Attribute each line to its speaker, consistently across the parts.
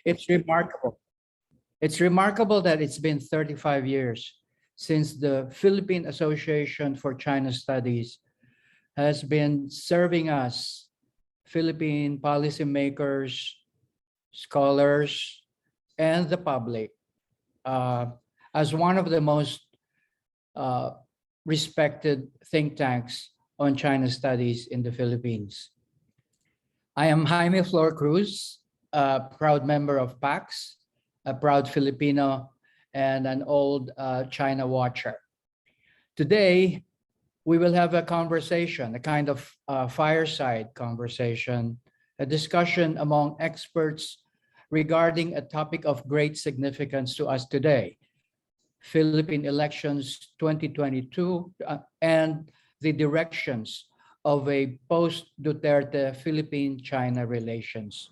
Speaker 1: It's remarkable. It's remarkable that it's been 35 years since the Philippine Association for China Studies has been serving us, Philippine policymakers, scholars, and the public uh, as one of the most uh, respected think tanks on China studies in the Philippines. I am Jaime FlorCruz, a proud member of PACS, a proud Filipino, and an old China watcher. Today, we will have a conversation, a kind of fireside conversation, a discussion among experts regarding a topic of great significance to us today, Philippine elections 2022, and the directions of a post-Duterte Philippine-China relations.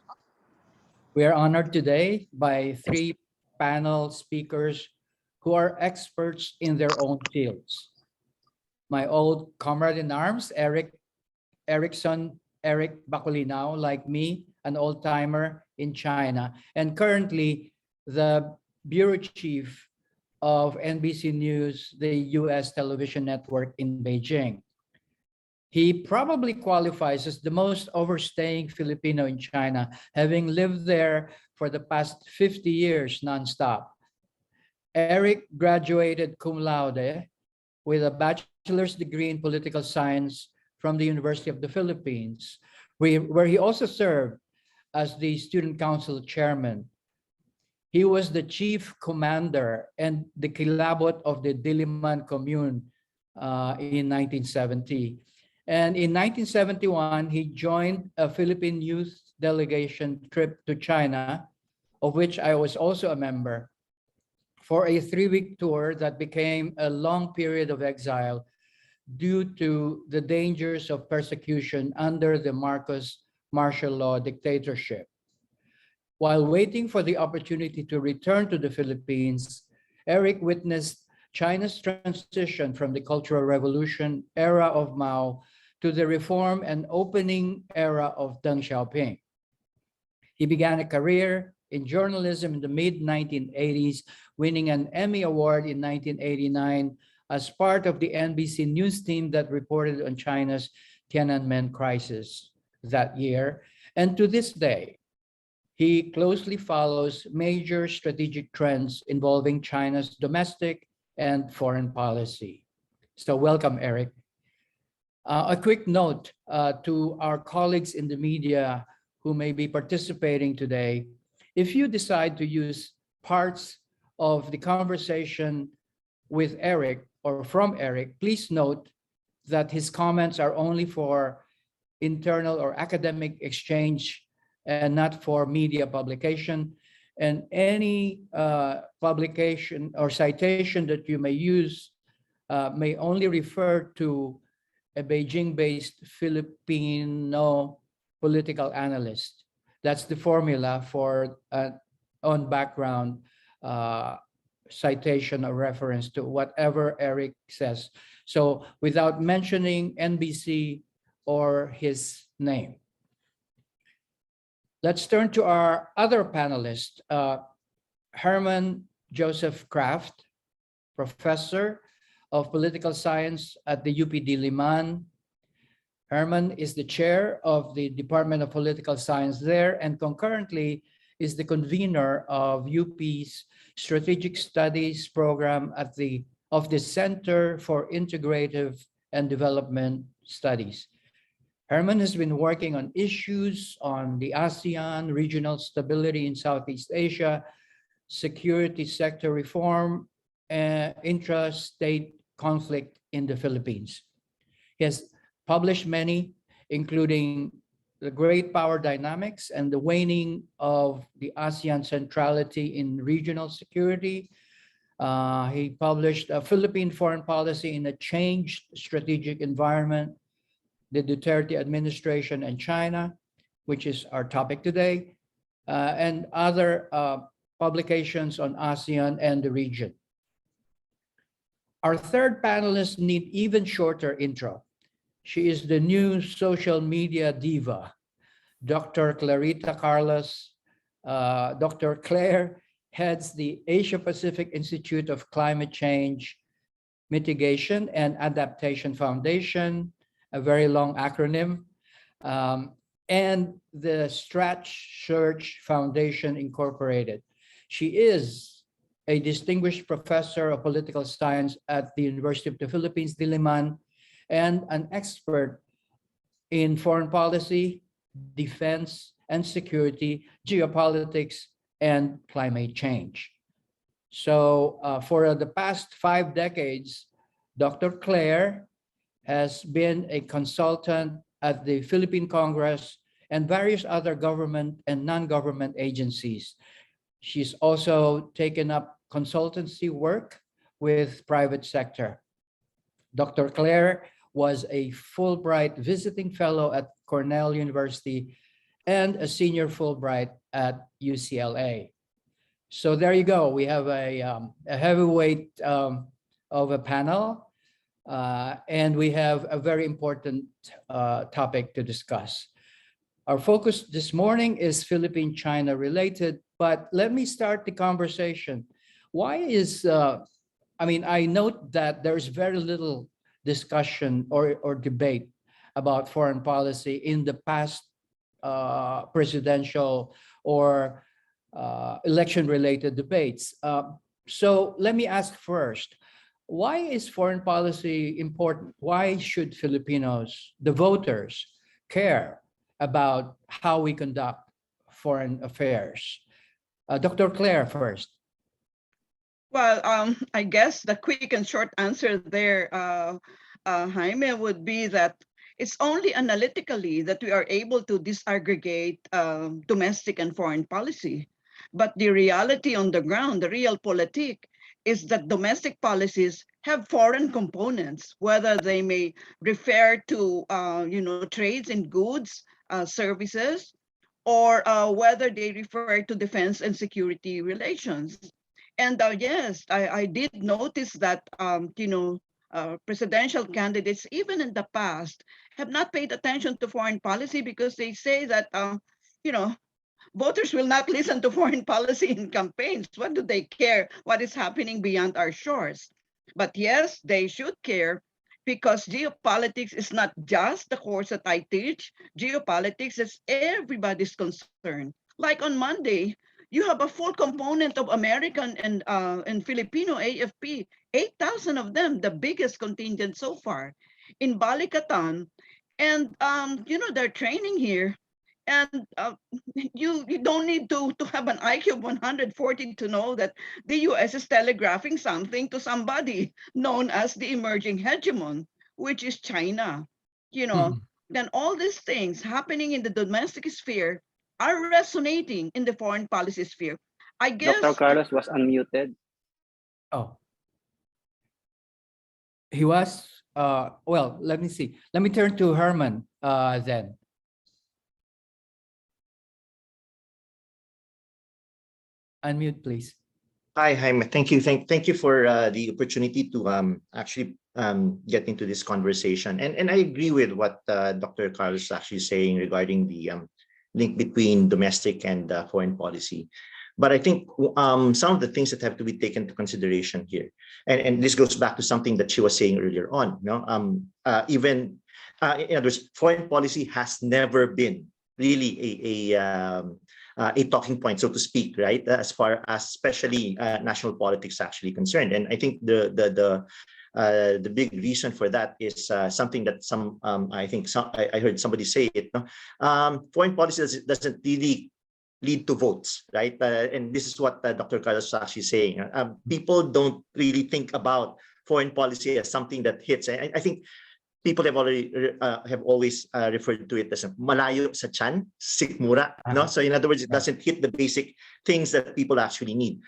Speaker 1: We are honored today by three panel speakers who are experts in their own fields. My old comrade in arms, Eric Baculinao, like me, an old-timer in China, and currently the bureau chief of NBC News, the US television network in Beijing. He probably qualifies as the most overstaying Filipino in China, having lived there for the past 50 years nonstop. Eric graduated cum laude with a bachelor's degree in political science from the University of the Philippines, where he also served as the student council chairman. He was the chief commander and the kilabot of the Diliman Commune in 1970. And in 1971, he joined a Philippine youth delegation trip to China, of which I was also a member, for a 3-week tour that became a long period of exile due to the dangers of persecution under the Marcos martial law dictatorship. While waiting for the opportunity to return to the Philippines, Eric witnessed China's transition from the Cultural Revolution era of Mao to the reform and opening era of Deng Xiaoping. He began a career in journalism in the mid-1980s, winning an Emmy Award in 1989 as part of the NBC News team that reported on China's Tiananmen crisis that year. And to this day, he closely follows major strategic trends involving China's domestic and foreign policy. So welcome, Eric. A quick note to our colleagues in the media who may be participating today. If you decide to use parts of the conversation with Eric or from Eric, please note that his comments are only for internal or academic exchange and not for media publication. And any publication or citation that you may use may only refer to a Beijing-based Filipino political analyst. That's the formula for on background citation or reference to whatever Eric says. So without mentioning NBC or his name. Let's turn to our other panelist, Herman Joseph Kraft, professor of political science at the UP Diliman. Herman is the chair of the Department of Political Science there and concurrently is the convener of UP's Strategic Studies program of the Center for Integrative and Development Studies. Herman has been working on issues on the ASEAN, regional stability in Southeast Asia, security sector reform, and intra-state conflict in the Philippines. He has published many, including The Great Power Dynamics and the Waning of the Asean Centrality in Regional Security. He published a Philippine Foreign Policy in a Changed Strategic Environment, the Duterte administration and China, which is our topic today, and other publications on ASEAN and the region. Our third panelist needs even shorter intro. She is the new social media diva, Dr. Clarita Carlos, Dr. Claire heads the Asia Pacific Institute of Climate Change Mitigation and Adaptation Foundation, a very long acronym, and the Stratch Search Foundation Incorporated. She is a distinguished professor of political science at the University of the Philippines, Diliman, and an expert in foreign policy, defense and security, geopolitics, and climate change. So for the past 5 decades, Dr. Claire has been a consultant at the Philippine Congress and various other government and non-government agencies. She's also taken up consultancy work with private sector. Dr. Claire was a Fulbright visiting fellow at Cornell University and a senior Fulbright at UCLA. So there you go. We have a heavyweight of a panel, and we have a very important topic to discuss. Our focus this morning is Philippine-China related, but let me start the conversation. Why is, I note that there's very little discussion or debate about foreign policy in the past presidential or election-related debates. So let me ask first, why is foreign policy important? Why should Filipinos, the voters, care about how we conduct foreign affairs? Dr. Claire first.
Speaker 2: Well, I guess the quick and short answer there, Jaime, would be that it's only analytically that we are able to disaggregate domestic and foreign policy. But the reality on the ground, the realpolitik, is that domestic policies have foreign components, whether they may refer to trades in goods, services, or whether they refer to defense and security relations. And yes, I did notice that presidential candidates, even in the past, have not paid attention to foreign policy because they say that voters will not listen to foreign policy in campaigns. What do they care what is happening beyond our shores? But yes, they should care because geopolitics is not just the course that I teach. Geopolitics is everybody's concern. Like on Monday, you have a full component of American and Filipino AFP, 8,000 of them, the biggest contingent so far, in Balikatan. And, they're training here. And you don't need to have an IQ of 140 to know that the US is telegraphing something to somebody known as the emerging hegemon, which is China. Then all these things happening in the domestic sphere are resonating in the foreign policy sphere. I guess
Speaker 3: Dr. Carlos was unmuted.
Speaker 1: Oh. He was, well, let me see. Let me turn to Herman then. Unmute, please.
Speaker 4: Hi, Jaime. Thank you. Thank you for the opportunity to actually get into this conversation. And I agree with what Dr. Carlos is actually saying regarding the link between domestic and foreign policy. But I think some of the things that have to be taken into consideration here, and this goes back to something that she was saying earlier on. In other words, foreign policy has never been really a talking point, so to speak, right? As far as especially national politics actually concerned. And I think the big reason for that is something that I heard somebody say it. Foreign policy doesn't really lead to votes, right? And this is what Dr. Carlos is actually saying. People don't really think about foreign policy as something that hits. I think people have always referred to it as malayo sa tiyan, sikmura. No? So in other words, it doesn't hit the basic things that people actually need.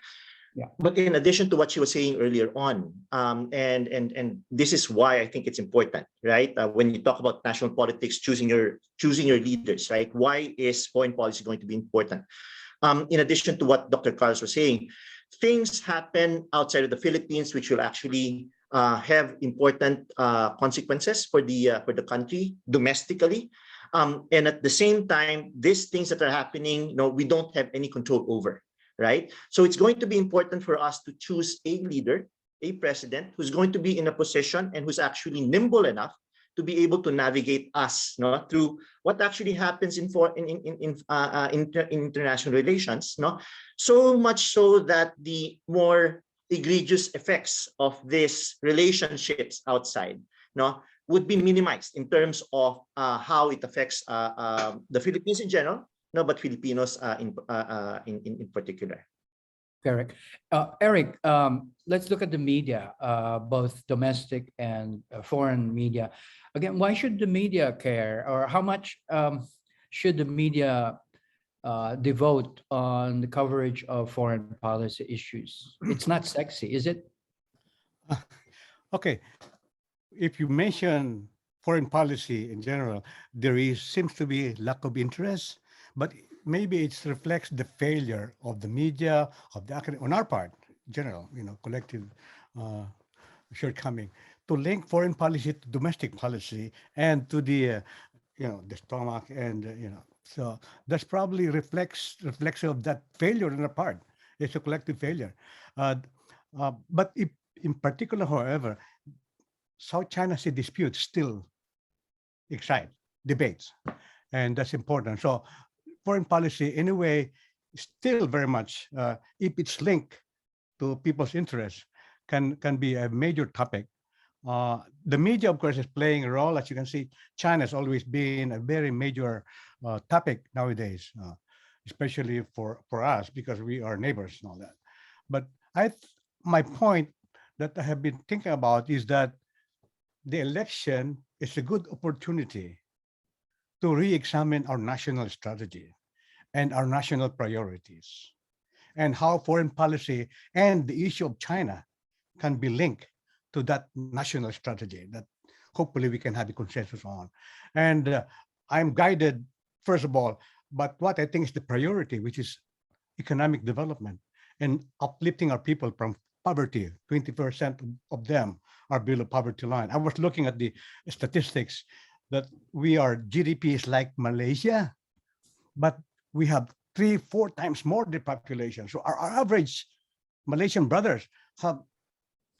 Speaker 4: Yeah. But in addition to what she was saying earlier on, and this is why I think it's important, right? When you talk about national politics, choosing your leaders, right? Why is foreign policy going to be important? In addition to what Dr. Carlos was saying, things happen outside of the Philippines, which will actually have important consequences for the country domestically. And at the same time, these things that are happening, we don't have any control over, right? So it's going to be important for us to choose a leader, a president who's going to be in a position and who's actually nimble enough to be able to navigate us through what actually happens in international relations, so much so that the more egregious effects of these relationships outside would be minimized in terms of how it affects the Philippines in general, but Filipinos in particular.
Speaker 1: Correct. Eric, let's look at the media, both domestic and foreign media. Again, why should the media care, or how much should the media devote on the coverage of foreign policy issues? It's not sexy, is it?
Speaker 3: Okay, if you mention foreign policy in general, seems to be lack of interest, but maybe it reflects the failure of the media, of the academy, on our part, in general, collective shortcoming, to link foreign policy to domestic policy and to the, the stomach, and so that's probably reflection of that failure on our part. It's a collective failure. But if, in particular, however, South China Sea dispute still excite debates, and that's important. So foreign policy, anyway, still very much, if it's linked to people's interests, can be a major topic. The media, of course, is playing a role. As you can see, China has always been a very major topic nowadays, especially for us, because we are neighbors and all that. But my point that I have been thinking about is that the election is a good opportunity to re-examine our national strategy and our national priorities, and how foreign policy and the issue of China can be linked to that national strategy that hopefully we can have a consensus on. And I'm guided, first of all, but what I think is the priority, which is economic development and uplifting our people from poverty. 20% of them are below poverty line. I was looking at the statistics that our GDP is like Malaysia, but we have 3-4 times more the population. So our average Malaysian brothers have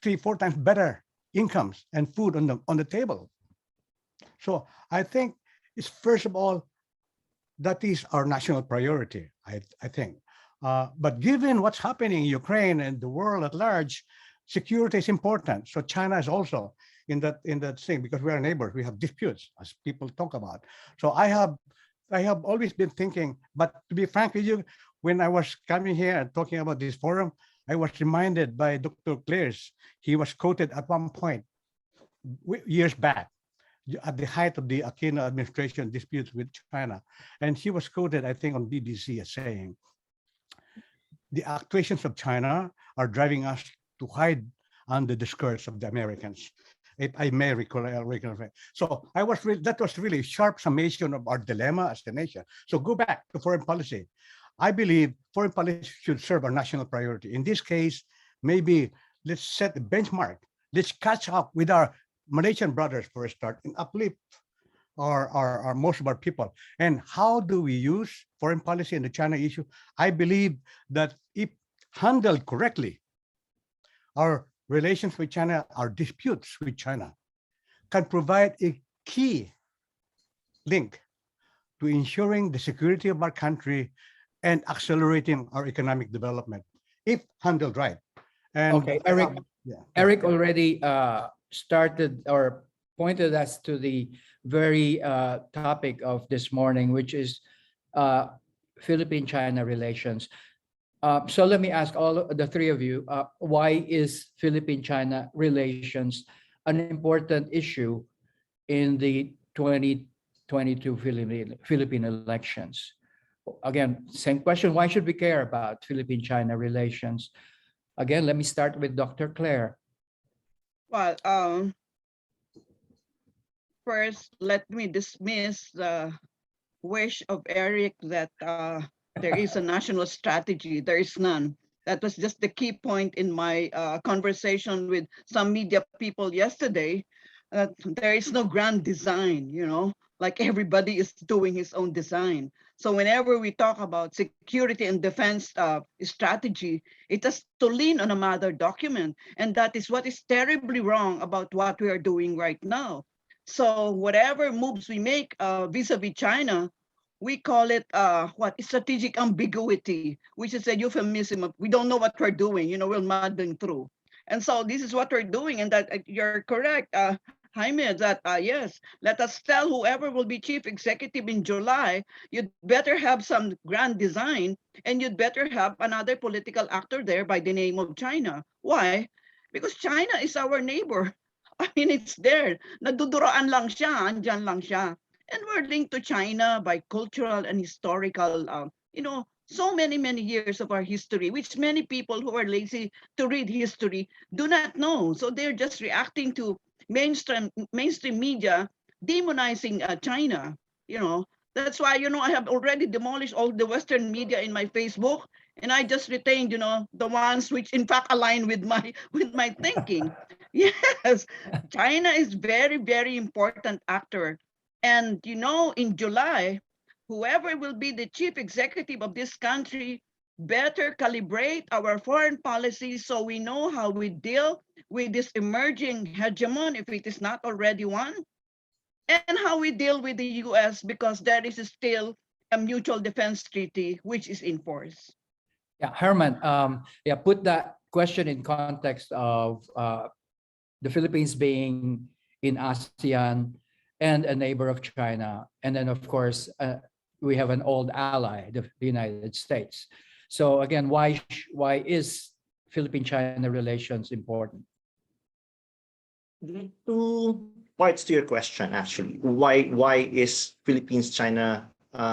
Speaker 3: 3-4 times better incomes and food on the table. So I think it's, first of all, that is our national priority, I think. But given what's happening in Ukraine and the world at large, security is important. So China is also in that thing, because we are neighbors. We have disputes, as people talk about. So I have always been thinking, but to be frank with you, when I was coming here and talking about this forum, I was reminded by Dr. Clares. He was quoted at one point years back at the height of the Aquino administration disputes with China. And he was quoted, I think, on BBC as saying, the actuations of China are driving us to hide under the skirts of the Americans. If I may recall. So that was really a sharp summation of our dilemma as a nation. So go back to foreign policy. I believe foreign policy should serve our national priority. In this case, maybe let's set a benchmark. Let's catch up with our Malaysian brothers for a start and uplift our most of our people. And how do we use foreign policy in the China issue? I believe that if handled correctly, our relations with China, our disputes with China, can provide a key link to ensuring the security of our country and accelerating our economic development, if handled right. And
Speaker 1: Okay, Eric.
Speaker 3: Yeah.
Speaker 1: Eric already started or pointed us to the very topic of this morning, which is Philippine-China relations. So let me ask all the three of you, why is Philippine-China relations an important issue in the 2022 Philippine elections? Again, same question, why should we care about Philippine-China relations? Again, let me start with Dr. Claire.
Speaker 2: Well, first, let me dismiss the wish of Eric that there is a national strategy. There is none. That was just the key point in my conversation with some media people yesterday. There is no grand design, like everybody is doing his own design. So whenever we talk about security and defense strategy, it has to lean on a mother document. And that is what is terribly wrong about what we are doing right now. So whatever moves we make vis-a-vis China, we call it what strategic ambiguity, which is a euphemism of we don't know what we're doing, we're muddling through. And so this is what we're doing, and that you're correct, Jaime, that yes, let us tell whoever will be chief executive in July, you'd better have some grand design, and you'd better have another political actor there by the name of China. Why? Because China is our neighbor. I mean, it's there. Naduduraan lang siya, andyan lang siya. And we're linked to China by cultural and historical, so many years of our history, which many people who are lazy to read history do not know. So they're just reacting to mainstream media demonizing China. That's why I have already demolished all the Western media in my Facebook, and I just retained the ones which in fact align with my thinking. Yes, China is very important actor, and in July, whoever will be the chief executive of this country better calibrate our foreign policy so we know how we deal with this emerging hegemon, if it is not already one, and how we deal with the US, because there is still a mutual defense treaty which is in force.
Speaker 1: Yeah, Herman, put that question in context of the Philippines being in ASEAN and a neighbor of China. And then, of course, we have an old ally, the United States. So again, why is Philippine-China relations important?
Speaker 4: Two parts to your question, actually. Why is Philippines-China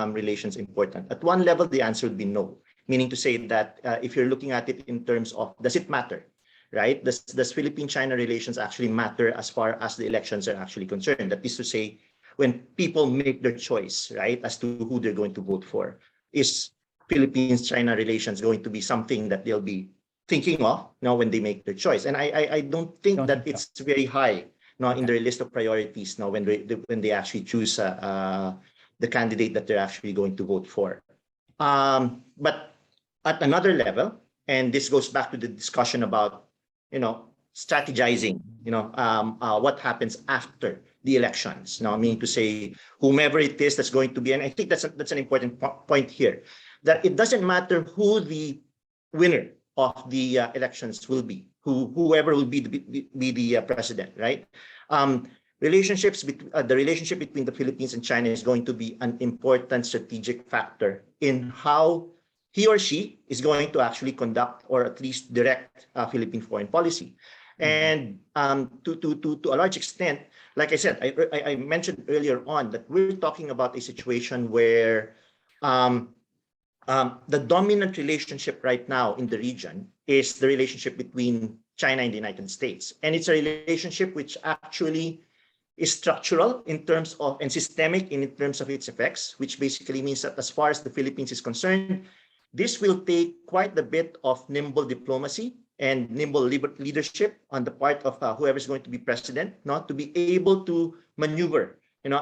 Speaker 4: relations important? At one level, the answer would be no, meaning to say that if you're looking at it in terms of does it matter, right? Does Philippine-China relations actually matter as far as the elections are actually concerned? That is to say, when people make their choice, right, as to who they're going to vote for, is Philippines-China relations going to be something that they'll be thinking of when they make their choice? And I don't think that it's very high in their list of priorities when they actually choose the candidate that they're actually going to vote for. But at another level, and this goes back to the discussion about strategizing, what happens after the elections. Now, I mean to say, whomever it is that's going to be, and I think that's an important point here, that it doesn't matter who the winner of the elections will be, whoever will be the president, right? The relationship between the Philippines and China is going to be an important strategic factor in how he or she is going to actually conduct or at least direct Philippine foreign policy. And to a large extent, like I said, I mentioned earlier on that we're talking about a situation where the dominant relationship right now in the region is the relationship between China and the United States. And it's a relationship which actually is structural in terms of and systemic in terms of its effects, which basically means that as far as the Philippines is concerned, this will take quite a bit of nimble diplomacy and nimble leadership on the part of whoever is going to be president, not to be able to maneuver,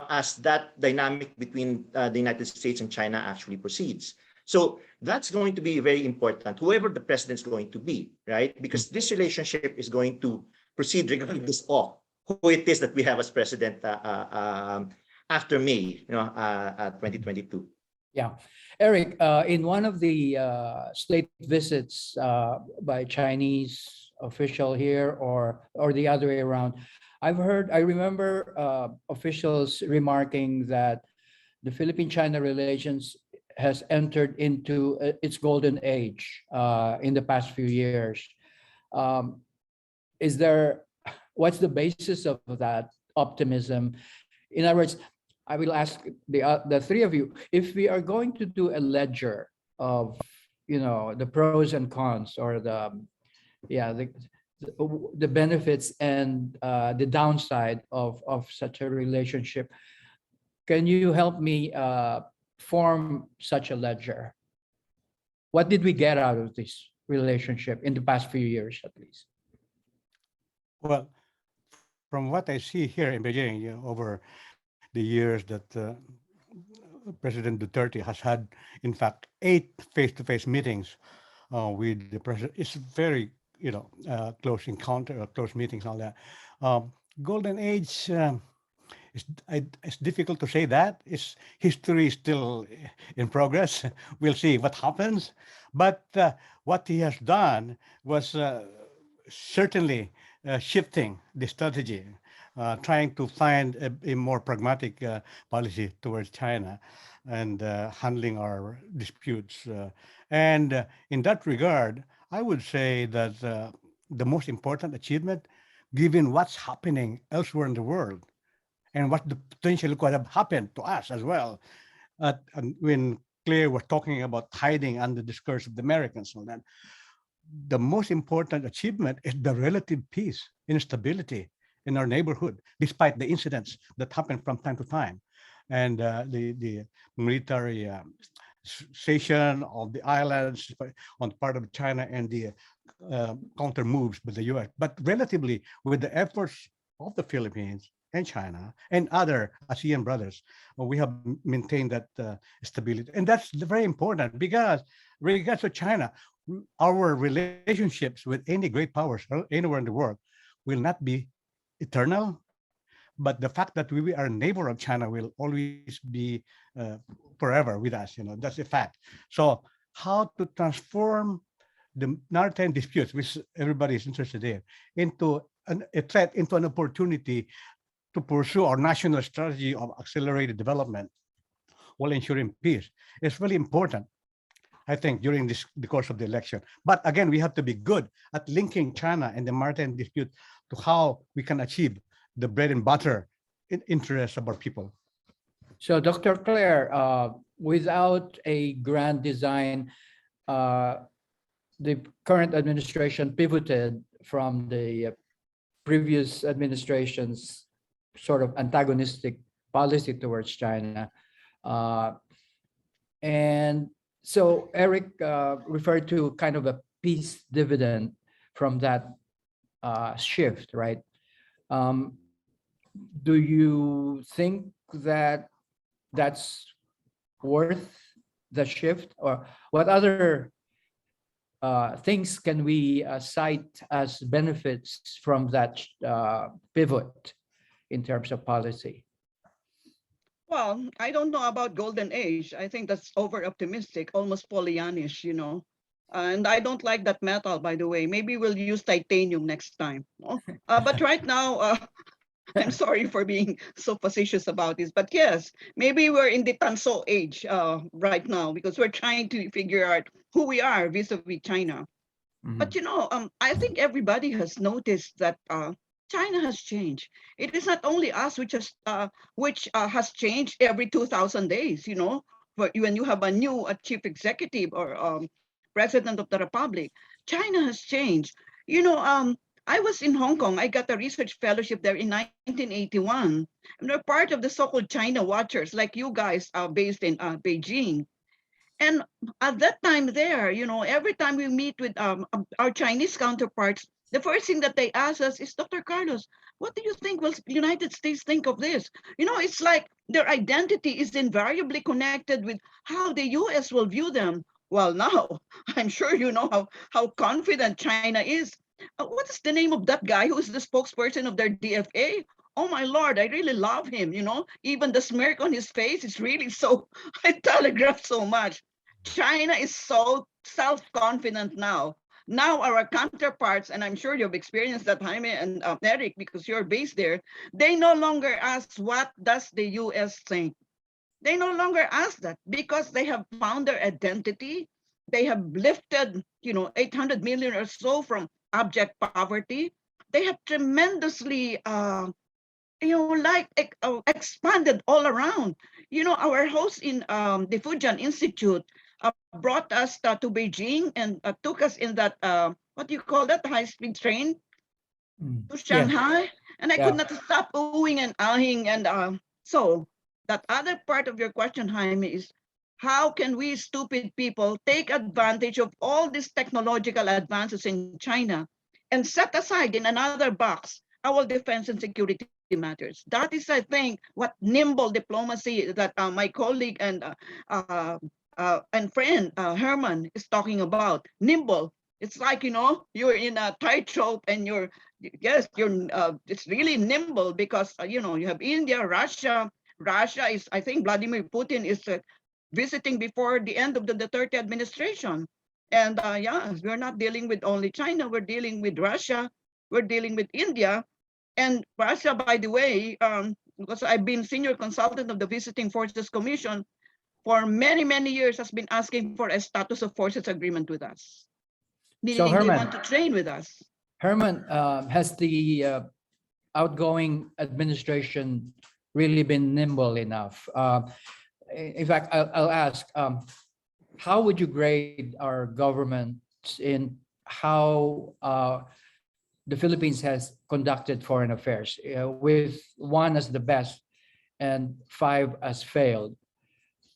Speaker 4: as that dynamic between the United States and China actually proceeds. So that's going to be very important, whoever the president is going to be, right? Because this relationship is going to proceed regardless of who it is that we have as president after May, 2022.
Speaker 1: Yeah. Eric, in one of the state visits by Chinese official here or the other way around, I remember officials remarking that the Philippine-China relations has entered into its golden age in the past few years. What's the basis of that optimism? In other words, I will ask the three of you, if we are going to do a ledger of, the pros and cons or the benefits and the downside of such a relationship, can you help me form such a ledger? What did we get out of this relationship in the past few years, at least?
Speaker 3: Well, from what I see here in Beijing, over the years that President Duterte has had, in fact, 8 face-to-face meetings with the president. It's very, close encounter, close meetings, all that. Golden age. It's difficult to say that. History is still in progress. We'll see what happens. But what he has done was certainly shifting the strategy, trying to find a more pragmatic policy towards China and handling our disputes. And in that regard, I would say that the most important achievement, given what's happening elsewhere in the world, and what the potential could have happened to us as well. And when Claire was talking about hiding under the skirts of the Americans, and that the most important achievement is the relative peace and stability in our neighborhood, despite the incidents that happen from time to time, and the military cessation of the islands on the part of China and the counter moves by the U.S. But relatively, with the efforts of the Philippines and China and other ASEAN brothers, we have maintained that stability. And that's very important because regards to China, our relationships with any great powers anywhere in the world will not be eternal. But the fact that we are a neighbor of China will always be forever with us, that's a fact. So how to transform the maritime disputes, which everybody is interested in, into a threat, into an opportunity to pursue our national strategy of accelerated development while ensuring peace. It's really important, I think, during the course of the election. But again, we have to be good at linking China and the maritime dispute to how we can achieve the bread and butter interests of our people.
Speaker 1: So Dr. Claire, without a grand design, the current administration pivoted from the previous administration's sort of antagonistic policy towards China. And so Eric referred to kind of a peace dividend from that shift, right? Do you think that that's worth the shift, or what other things can we cite as benefits from that pivot in terms of policy?
Speaker 2: Well, I don't know about golden age. I think that's over optimistic, almost Pollyannish, And I don't like that metal, by the way. Maybe we'll use titanium next time. But right now, I'm sorry for being so facetious about this, but yes, maybe we're in the Tanso age right now because we're trying to figure out who we are vis-a-vis China. But I think everybody has noticed that China has changed. It is not only us which has changed every 2,000 days. When you have a new chief executive or president of the republic, China has changed. I was in Hong Kong. I got a research fellowship there in 1981. And we're part of the so-called China Watchers, like you guys are based in Beijing. And at that time there, every time we meet with our Chinese counterparts, the first thing that they ask us is, Dr. Carlos, what do you think will the United States think of this? It's like their identity is invariably connected with how the US will view them. Well, now, I'm sure you know how confident China is. What is the name of that guy who is the spokesperson of their DFA? Oh my Lord, I really love him. Even the smirk on his face is really so, I telegraph so much. China is so self-confident now. Now our counterparts, and I'm sure you've experienced that, Jaime and Eric, because you're based there, they no longer ask, what does the US think? They no longer ask that because they have found their identity. They have lifted, 800 million or so from abject poverty. They have tremendously, expanded all around. Our host in the Fujian Institute brought us to Beijing and took us in that, what do you call that, high-speed train to Shanghai. And I could not stop oohing and ahing. And so that other part of your question, Jaime, is how can we stupid people take advantage of all these technological advances in China and set aside in another box our defense and security matters. That is, I think, what nimble diplomacy that my colleague and friend Herman is talking about. Nimble. It's like, you're in a tightrope and yes, it's really nimble because, you have India, Russia. Russia is, I think Vladimir Putin is visiting before the end of the Duterte administration. And yeah, we're not dealing with only China, we're dealing with Russia, we're dealing with India. And Russia, by the way, because I've been senior consultant of the Visiting Forces Commission for many, many years, has been asking for a status of forces agreement with us,
Speaker 1: So
Speaker 2: meaning they want to train with us.
Speaker 1: Herman, has the outgoing administration really been nimble enough? In fact, I'll ask, how would you grade our government in how the Philippines has conducted foreign affairs, with 1 as the best and 5 as failed?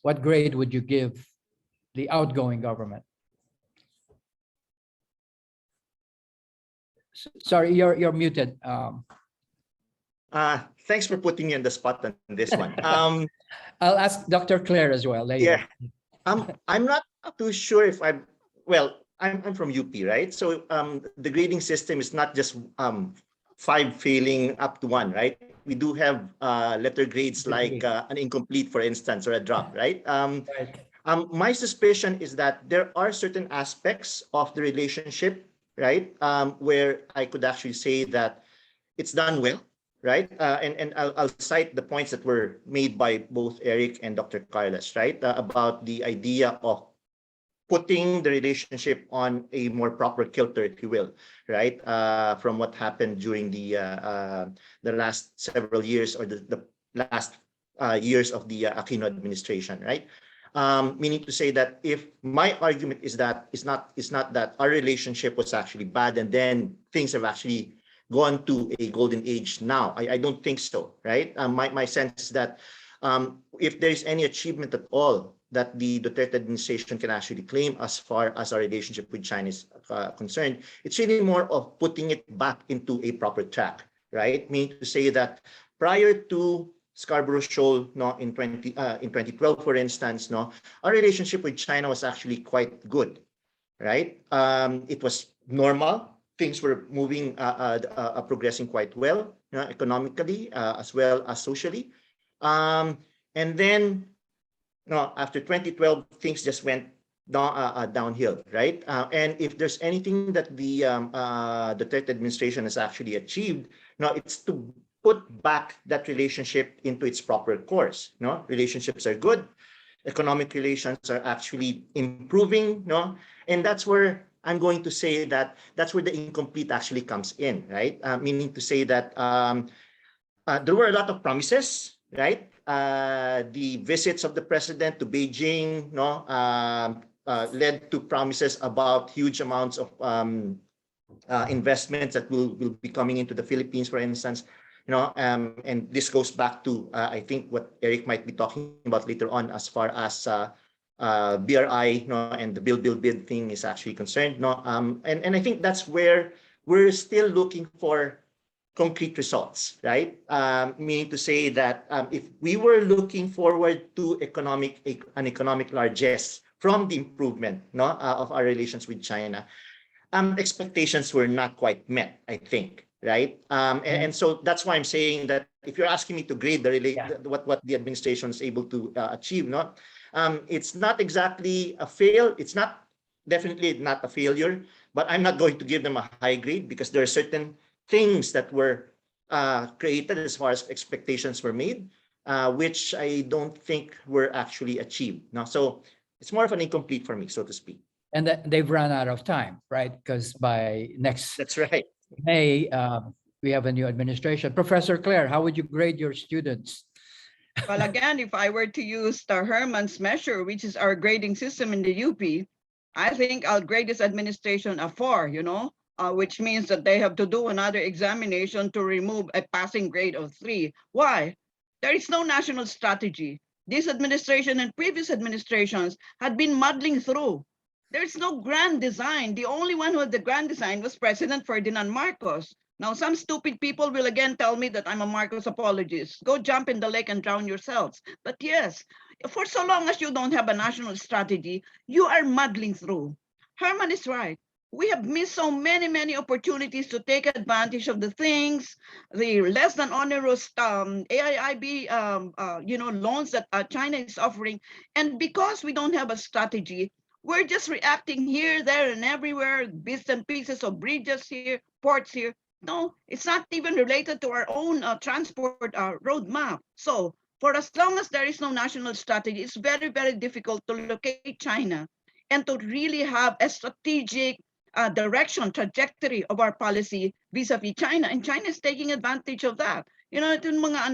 Speaker 1: What grade would you give the outgoing government? Sorry, you're muted.
Speaker 4: Thanks for putting me on the spot on this one.
Speaker 1: I'll ask Dr. Claire as well later.
Speaker 4: Yeah. I'm not too sure if I'm from UP, right? So the grading system is not just 5 failing up to 1, right? We do have letter grades like an incomplete, for instance, or a drop, right?
Speaker 1: Right.
Speaker 4: My suspicion is that there are certain aspects of the relationship, right, where I could actually say that it's done well, right? And I'll cite the points that were made by both Eric and Dr. Carlos, right, about the idea of putting the relationship on a more proper kilter, if you will, right, from what happened during the last several years, or the last years of the Aquino administration, right? Meaning to say that if my argument is that it's not that our relationship was actually bad and then things have actually gone to a golden age now. I don't think so, right? My sense is that if there is any achievement at all that the Duterte administration can actually claim as far as our relationship with China is concerned, it's really more of putting it back into a proper track, right? Meaning to say that prior to Scarborough Shoal, in 2012, for instance, our relationship with China was actually quite good, right? It was normal. Things were moving, progressing quite well, economically as well as socially. And then, after 2012, things just went downhill, right? And if there's anything that the Duterte administration has actually achieved, it's to put back that relationship into its proper course. Relationships are good, economic relations are actually improving, and that's where I'm going to say that that's where the incomplete actually comes in, right? Meaning to say that there were a lot of promises, right? The visits of the president to Beijing, led to promises about huge amounts of investments that will be coming into the Philippines, for instance. And this goes back to I think what Eric might be talking about later on, as far as BRI, and the bid thing is actually concerned. And I think that's where we're still looking for concrete results, right? Meaning to say that if we were looking forward to an economic largesse from the improvement of our relations with China, expectations were not quite met, I think. Right, and so that's why I'm saying that if you're asking me to grade what the administration is able to achieve, it's not exactly a fail. It's definitely not a failure, but I'm not going to give them a high grade because there are certain things that were created as far as expectations were made, which I don't think were actually achieved. So it's more of an incomplete for me, so to speak.
Speaker 1: And that they've run out of time, right? Because by next
Speaker 4: That's right.
Speaker 1: May, we have a new administration. Professor Claire, how would you grade your students?
Speaker 2: Well, again, if I were to use the Herman's measure, which is our grading system in the UP, I think I'll grade this administration a 4, which means that they have to do another examination to remove a passing grade of 3. Why? There is no national strategy. This administration and previous administrations had been muddling through. There's no grand design. The only one who had the grand design was President Ferdinand Marcos. Now, some stupid people will again tell me that I'm a Marcos apologist. Go jump in the lake and drown yourselves. But yes, for so long as you don't have a national strategy, you are muddling through. Herman is right. We have missed so many opportunities to take advantage of the things, the less than onerous AIIB, loans that China is offering. And because we don't have a strategy, we're just reacting here, there, and everywhere, bits and pieces of bridges here, ports here. No, it's not even related to our own transport roadmap. So for as long as there is no national strategy, it's very difficult to locate China and to really have a strategic direction, trajectory of our policy vis-a-vis China. And China is taking advantage of that. You know, ito yung mga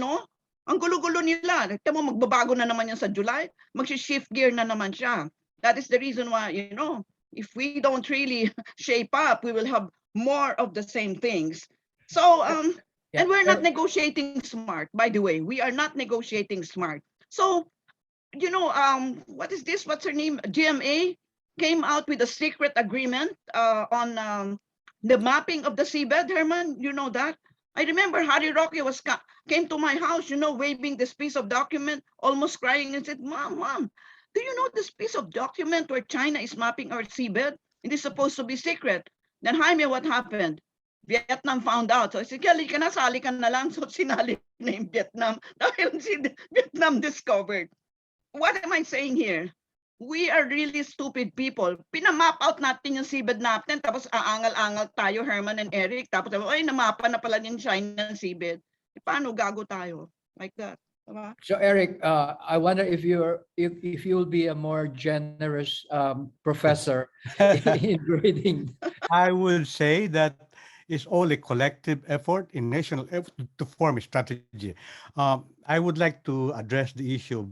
Speaker 2: ang gulo-gulo nila. Ito mo, magbabago na naman yan sa July. Mag-shift gear na naman siya. That is the reason why, if we don't really shape up, we will have more of the same things. So, and we're not negotiating smart, by the way. We are not negotiating smart. So, what is this? What's her name? GMA came out with a secret agreement on the mapping of the seabed, Herman. You know that? I remember Harry Roque came to my house, waving this piece of document, almost crying, and said, Mom, do you know this piece of document where China is mapping our seabed? It is supposed to be secret. Then Jaime, what happened? Vietnam found out. So I said, Kelly, ka na, sali ka na lang. So sinali na yung Vietnam. Dahil si Vietnam discovered. What am I saying here? We are really stupid people. Pinamap out natin yung seabed natin, tapos aangal-angal tayo, Herman and Eric. Tapos, ay, namapa na pala yung China seabed. Paano gago tayo? Like that.
Speaker 1: So Eric, I wonder if you'll be a more generous professor in grading.
Speaker 3: I would say that it's all a collective effort in national effort to form a strategy. I would like to address the issue of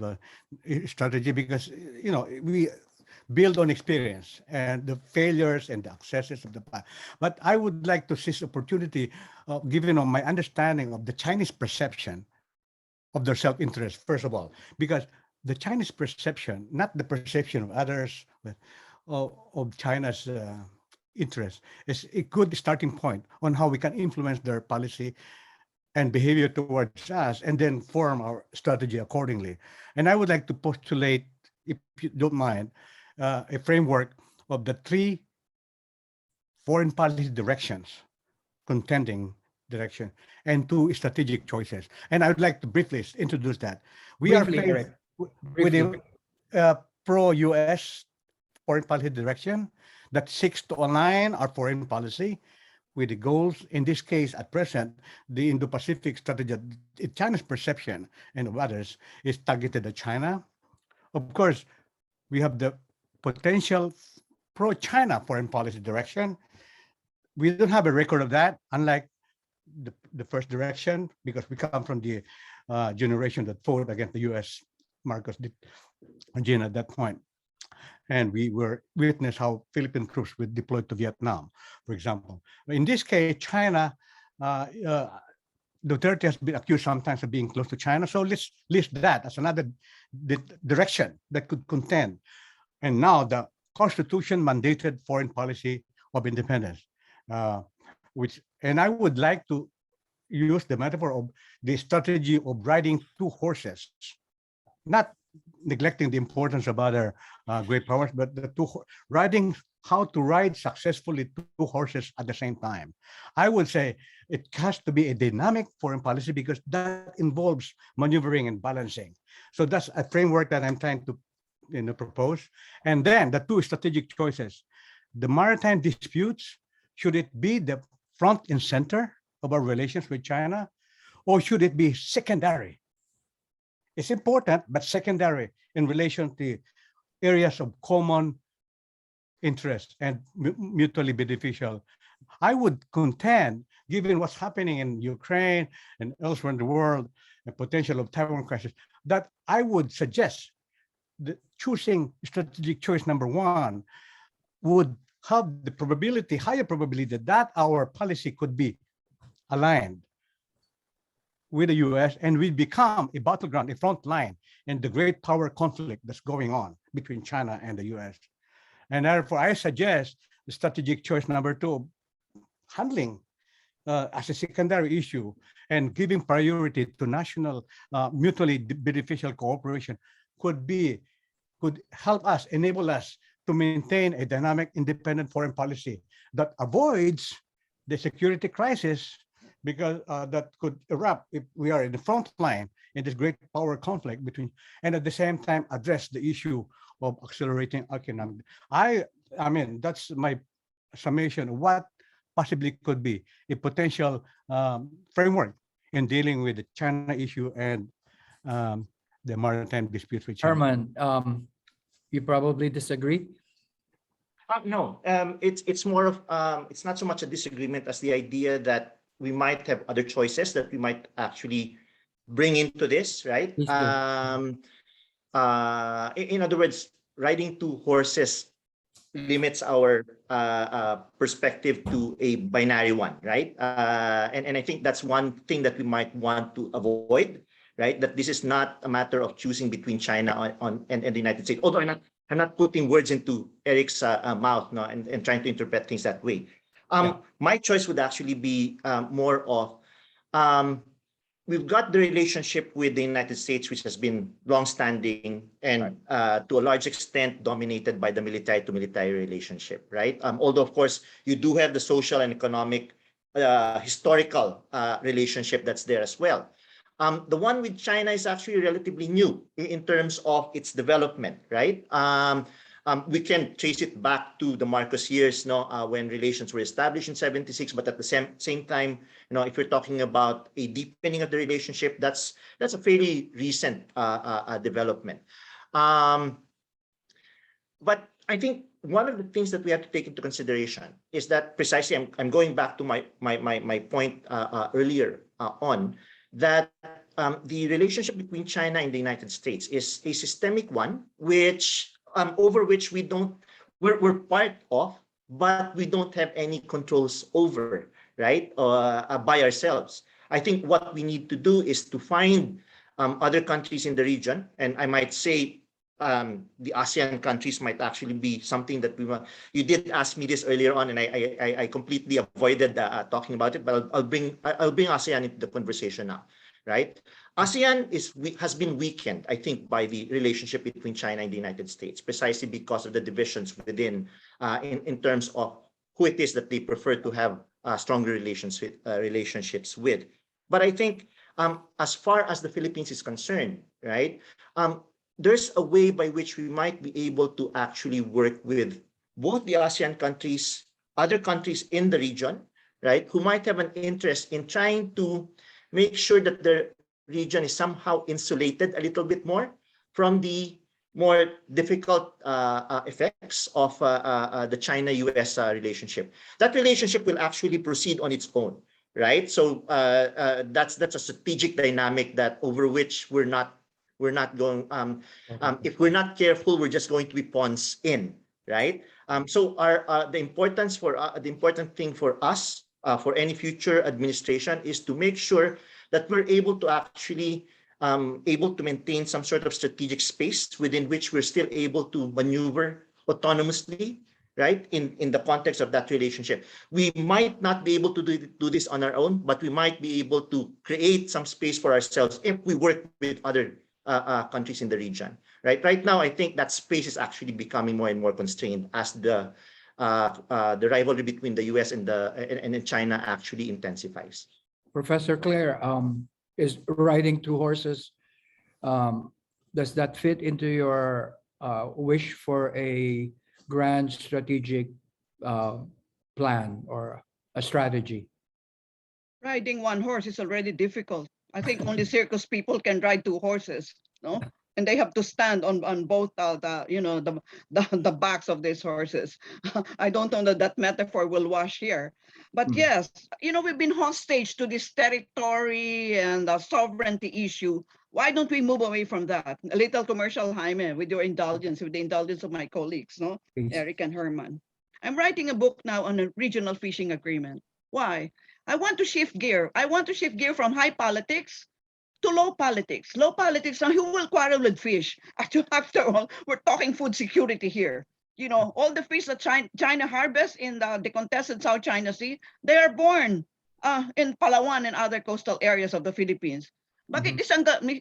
Speaker 3: strategy because we build on experience and the failures and the successes of the past. But I would like to seize opportunity, given on my understanding of the Chinese perception of their self-interest, first of all, because the Chinese perception, not the perception of others, but of China's interest, is a good starting point on how we can influence their policy and behavior towards us, and then form our strategy accordingly. And I would like to postulate, if you don't mind, a framework of the 3 foreign policy directions, contending direction, and 2 strategic choices. And I would like to briefly introduce that. We
Speaker 1: Briefly,
Speaker 3: are
Speaker 1: Eric.
Speaker 3: faced with a pro-US foreign policy direction that seeks to align our foreign policy with the goals, in this case, at present, the Indo-Pacific strategy, China's perception and of others is targeted at China. Of course, we have the potential pro-China foreign policy direction. We don't have a record of that, unlike the first direction, because we come from the generation that fought against the U.S. Marcos Regime at that point. And we were witness how Philippine troops were deployed to Vietnam, for example. In this case, China, Duterte has been accused sometimes of being close to China. So let's list that as another direction that could contend. And now the Constitution mandated foreign policy of independence, and I would like to use the metaphor of the strategy of riding 2 horses, not neglecting the importance of other great powers, but riding, how to ride successfully 2 horses at the same time. I would say it has to be a dynamic foreign policy because that involves maneuvering and balancing. So that's a framework that I'm trying to propose. And then the 2 strategic choices. The maritime disputes, should it be the front and center of our relations with China, or should it be secondary? It's important, but secondary in relation to areas of common interest and mutually beneficial. I would contend, given what's happening in Ukraine and elsewhere in the world, the potential of Taiwan crisis, that I would suggest that choosing strategic choice number 1 would have the probability, higher probability that our policy could be aligned with the US and we become a battleground, a front line in the great power conflict that's going on between China and the US. And therefore, I suggest the strategic choice number 2, handling as a secondary issue and giving priority to national mutually beneficial cooperation could help us, enable us to maintain a dynamic, independent foreign policy that avoids the security crisis, because that could erupt if we are in the front line in this great power conflict between, and at the same time address the issue of accelerating economic. I mean, that's my summation of what possibly could be a potential framework in dealing with the China issue and the maritime dispute with China.
Speaker 1: Herman, you probably disagree.
Speaker 4: No, it's more of it's not so much a disagreement as the idea that we might have other choices that we might actually bring into this, right?
Speaker 1: Please do.
Speaker 4: In other words, riding 2 horses limits our perspective to a binary one, right? And I think that's one thing that we might want to avoid, right? That this is not a matter of choosing between China and the United States. Although I'm not putting words into Eric's mouth, no, and trying to interpret things that way. My choice would actually be more of we've got the relationship with the United States, which has been longstanding and to a large extent dominated by the military to military relationship, right? Although, of course, you do have the social and economic historical relationship that's there as well. The one with China is actually relatively new in terms of its development, right? We can trace it back to the Marcos years, when relations were established in '76. But at the same time, if you're talking about a deepening of the relationship, that's a fairly recent development. But I think one of the things that we have to take into consideration is that precisely, I'm going back to my point earlier on, that the relationship between China and the United States is a systemic one, which over which we're part of, but we don't have any controls over, right? By ourselves. I think what we need to do is to find other countries in the region, and I might say the ASEAN countries might actually be something that we want. You did ask me this earlier on, and I completely avoided talking about it, but I'll bring ASEAN into the conversation now, right? ASEAN has been weakened, I think, by the relationship between China and the United States, precisely because of the divisions within, in terms of who it is that they prefer to have stronger relationships with. But I think, as far as the Philippines is concerned, right, there's a way by which we might be able to actually work with both the ASEAN countries, other countries in the region, right, who might have an interest in trying to make sure that the region is somehow insulated a little bit more from the more difficult effects of the China-US relationship. That relationship will actually proceed on its own, right? So that's a strategic dynamic that over which we're not going. If we're not careful, we're just going to be pawns in, right? So the important thing for us, for any future administration, is to make sure that we're able to actually able to maintain some sort of strategic space within which we're still able to maneuver autonomously, right? In the context of that relationship. We might not be able to do this on our own, but we might be able to create some space for ourselves if we work with other countries in the region, right? Right now, I think that space is actually becoming more and more constrained as the rivalry between the US and China actually intensifies.
Speaker 1: Professor Claire, is riding 2 horses, does that fit into your wish for a grand strategic plan or a strategy?
Speaker 2: Riding 1 horse is already difficult. I think only circus people can ride 2 horses, no? And they have to stand on both the backs of these horses. I don't know that metaphor will wash here. But yes, we've been hostage to this territory and the sovereignty issue. Why don't we move away from that? A little commercial, Jaime, with your indulgence, with the indulgence of my colleagues, no?
Speaker 1: Please.
Speaker 2: Eric and Herman. I'm writing a book now on a regional fishing agreement. Why? I want to shift gear. I want to shift gear from high politics to low politics. Low politics, now who will quarrel with fish? After all, we're talking food security here. You know, all the fish that China harvests in the contested South China Sea, they are born in Palawan and other coastal areas of the Philippines. Bakit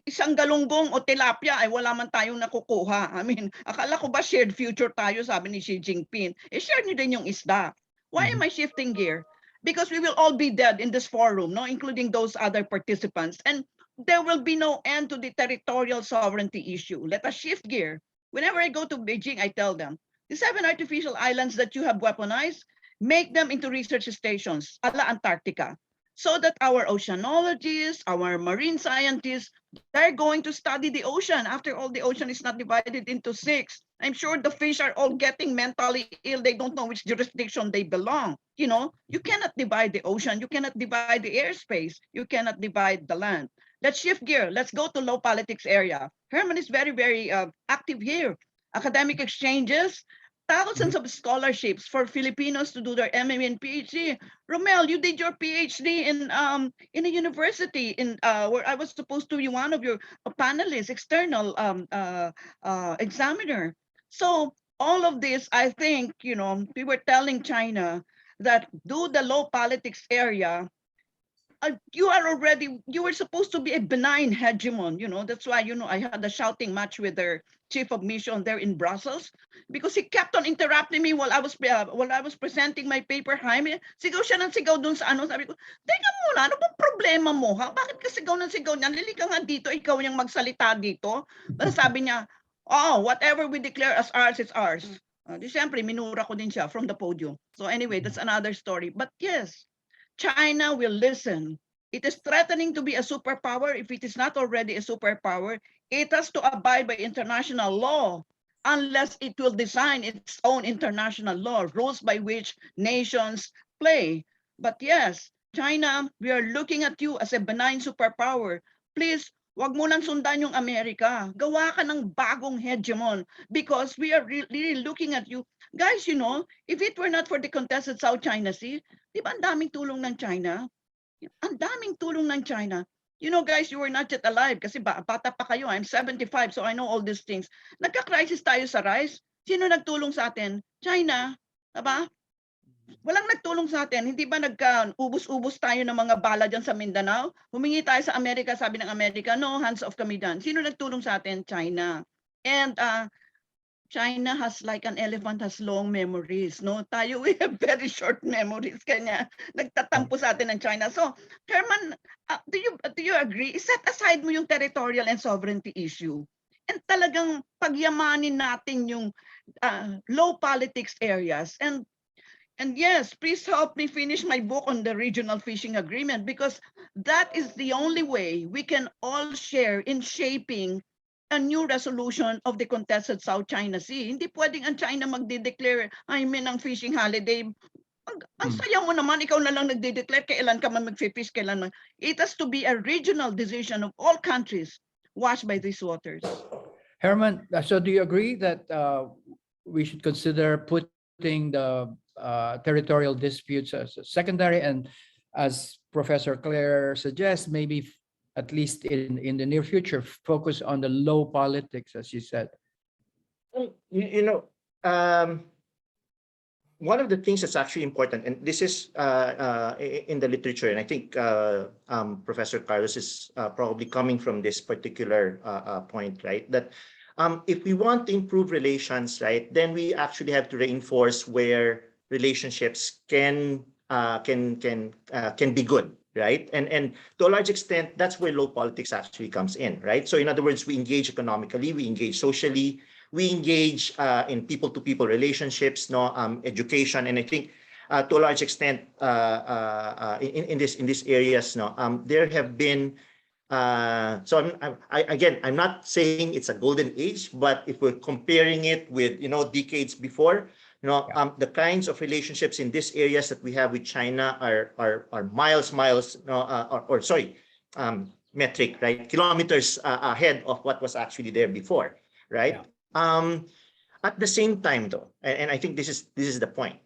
Speaker 2: isang galunggong o tilapia ay wala man tayong nakukuha? I mean, akala ko ba shared future tayo, sabi ni Xi Jinping. Share niyo din yung isda. Why am I shifting gear? Because we will all be dead in this forum, no, including those other participants. And there will be no end to the territorial sovereignty issue. Let us shift gear. Whenever I go to Beijing, I tell them, the 7 artificial islands that you have weaponized, make them into research stations, a la Antarctica, so that our oceanologists, our marine scientists, they're going to study the ocean. After all, the ocean is not divided into 6. I'm sure the fish are all getting mentally ill. They don't know which jurisdiction they belong. You know, you cannot divide the ocean. You cannot divide the airspace. You cannot divide the land. Let's shift gear. Let's go to low politics area. Herman is very, very active here. Academic exchanges, thousands of scholarships for Filipinos to do their MA and PhD. Romel, you did your PhD in a university in where I was supposed to be one of your panelists, external examiner. So all of this, I think, you know, we were telling China that do the low politics area. You were supposed to be a benign hegemon, you know. That's why, you know, I had a shouting match with their chief of mission there in Brussels because he kept on interrupting me while I was presenting my paper. Jaime, sigaw siya ng sigaw dun sa ano. Sabi ko, teka muna, ano bang problema mo, ha? Bakit ka sigaw ng sigaw niyan? Lili ka nga dito, ikaw yung magsalita dito. Basta sabi niya, oh, whatever we declare as ours, it's ours. Di siyempre, minura ko din siya from the podium. So anyway, that's another story. But yes, China will listen. It is threatening to be a superpower. If it is not already a superpower, it has to abide by international law unless it will design its own international law, rules by which nations play. But yes, China, we are looking at you as a benign superpower. Please, wag mo nang sundan yung Amerika. Gawa ka ng bagong hegemon because we are really looking at you. Guys, you know, if it were not for the contested South China Sea, di ba ang daming tulong ng China? Ang daming tulong ng China. You know, guys, you were not yet alive kasi bata pa kayo. I'm 75, so I know all these things. Nagka-crisis tayo sa rice. Sino nagtulong sa atin? China. Diba? Walang nagtulong sa atin. Hindi ba nagka-ubos-ubos tayo ng mga bala dyan sa Mindanao? Humingi tayo sa Amerika, sabi ng Amerika, no, hands off kami dyan. Sino nagtulong sa atin? China. And China has like an elephant has long memories, no? Tayo, we have very short memories. Kanya nagtatampo sa atin ng China. So, Herman, do you agree? Set aside mo yung territorial and sovereignty issue. And talagang pagyamanin natin yung low politics areas. And yes, please help me finish my book on the regional fishing agreement because that is the only way we can all share in shaping a new resolution of the contested South China Sea. Hindi pwedeng ang China magde-declare, I mean, ang fishing holiday. Ang saya mo naman, ikaw na lang nagde-declare kailan ka man mag-fish, kailan man. It has to be a regional decision of all countries watched by these waters.
Speaker 1: Herman, so do you agree that we should consider putting the territorial disputes as secondary and, as Professor Claire suggests, maybe at least in the near future, focus on the low politics, as you said?
Speaker 4: You know, one of the things that's actually important, and this is in the literature, and I think Professor Carlos is probably coming from this particular point, right? That if we want to improve relations, right, then we actually have to reinforce where relationships can be good. Right. And to a large extent, that's where low politics actually comes in. Right. So in other words, we engage economically, we engage socially, we engage in people-to-people relationships, education. And I think to a large extent in these areas, there have been so I'm not saying it's a golden age, but if we're comparing it with decades before, the kinds of relationships in these areas that we have with China are miles, metric, right? Kilometers ahead of what was actually there before, right? Yeah. At the same time, though, and I think this is the point.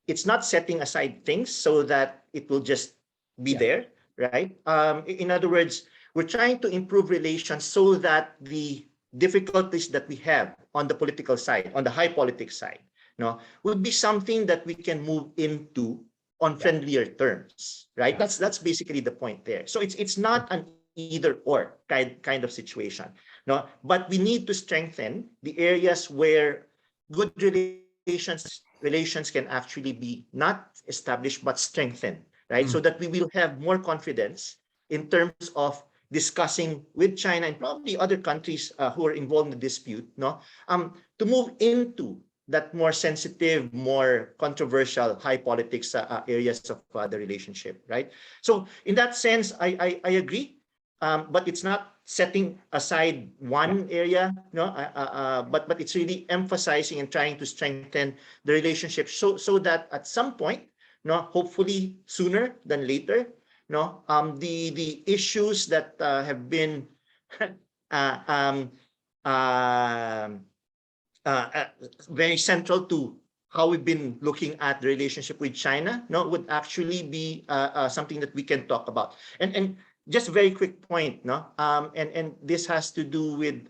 Speaker 4: It's not setting aside things so that it will just be there, right? In other words, we're trying to improve relations so that the difficulties that we have on the political side, on the high politics side, no, would be something that we can move into on friendlier terms, right? That's basically the point there. So it's not an either or kind of situation, no, but we need to strengthen the areas where good relations can actually be not established but strengthened, right? So that we will have more confidence in terms of discussing with China and probably other countries who are involved in the dispute, no, to move into that more sensitive, more controversial, high politics areas of the relationship, right? So in that sense, I agree, but it's not setting aside one area, no, but it's really emphasizing and trying to strengthen the relationship so that at some point, no, hopefully sooner than later, no, the issues that have been very central to how we've been looking at the relationship with China, no, would actually be something that we can talk about. And just a very quick point, no, and this has to do with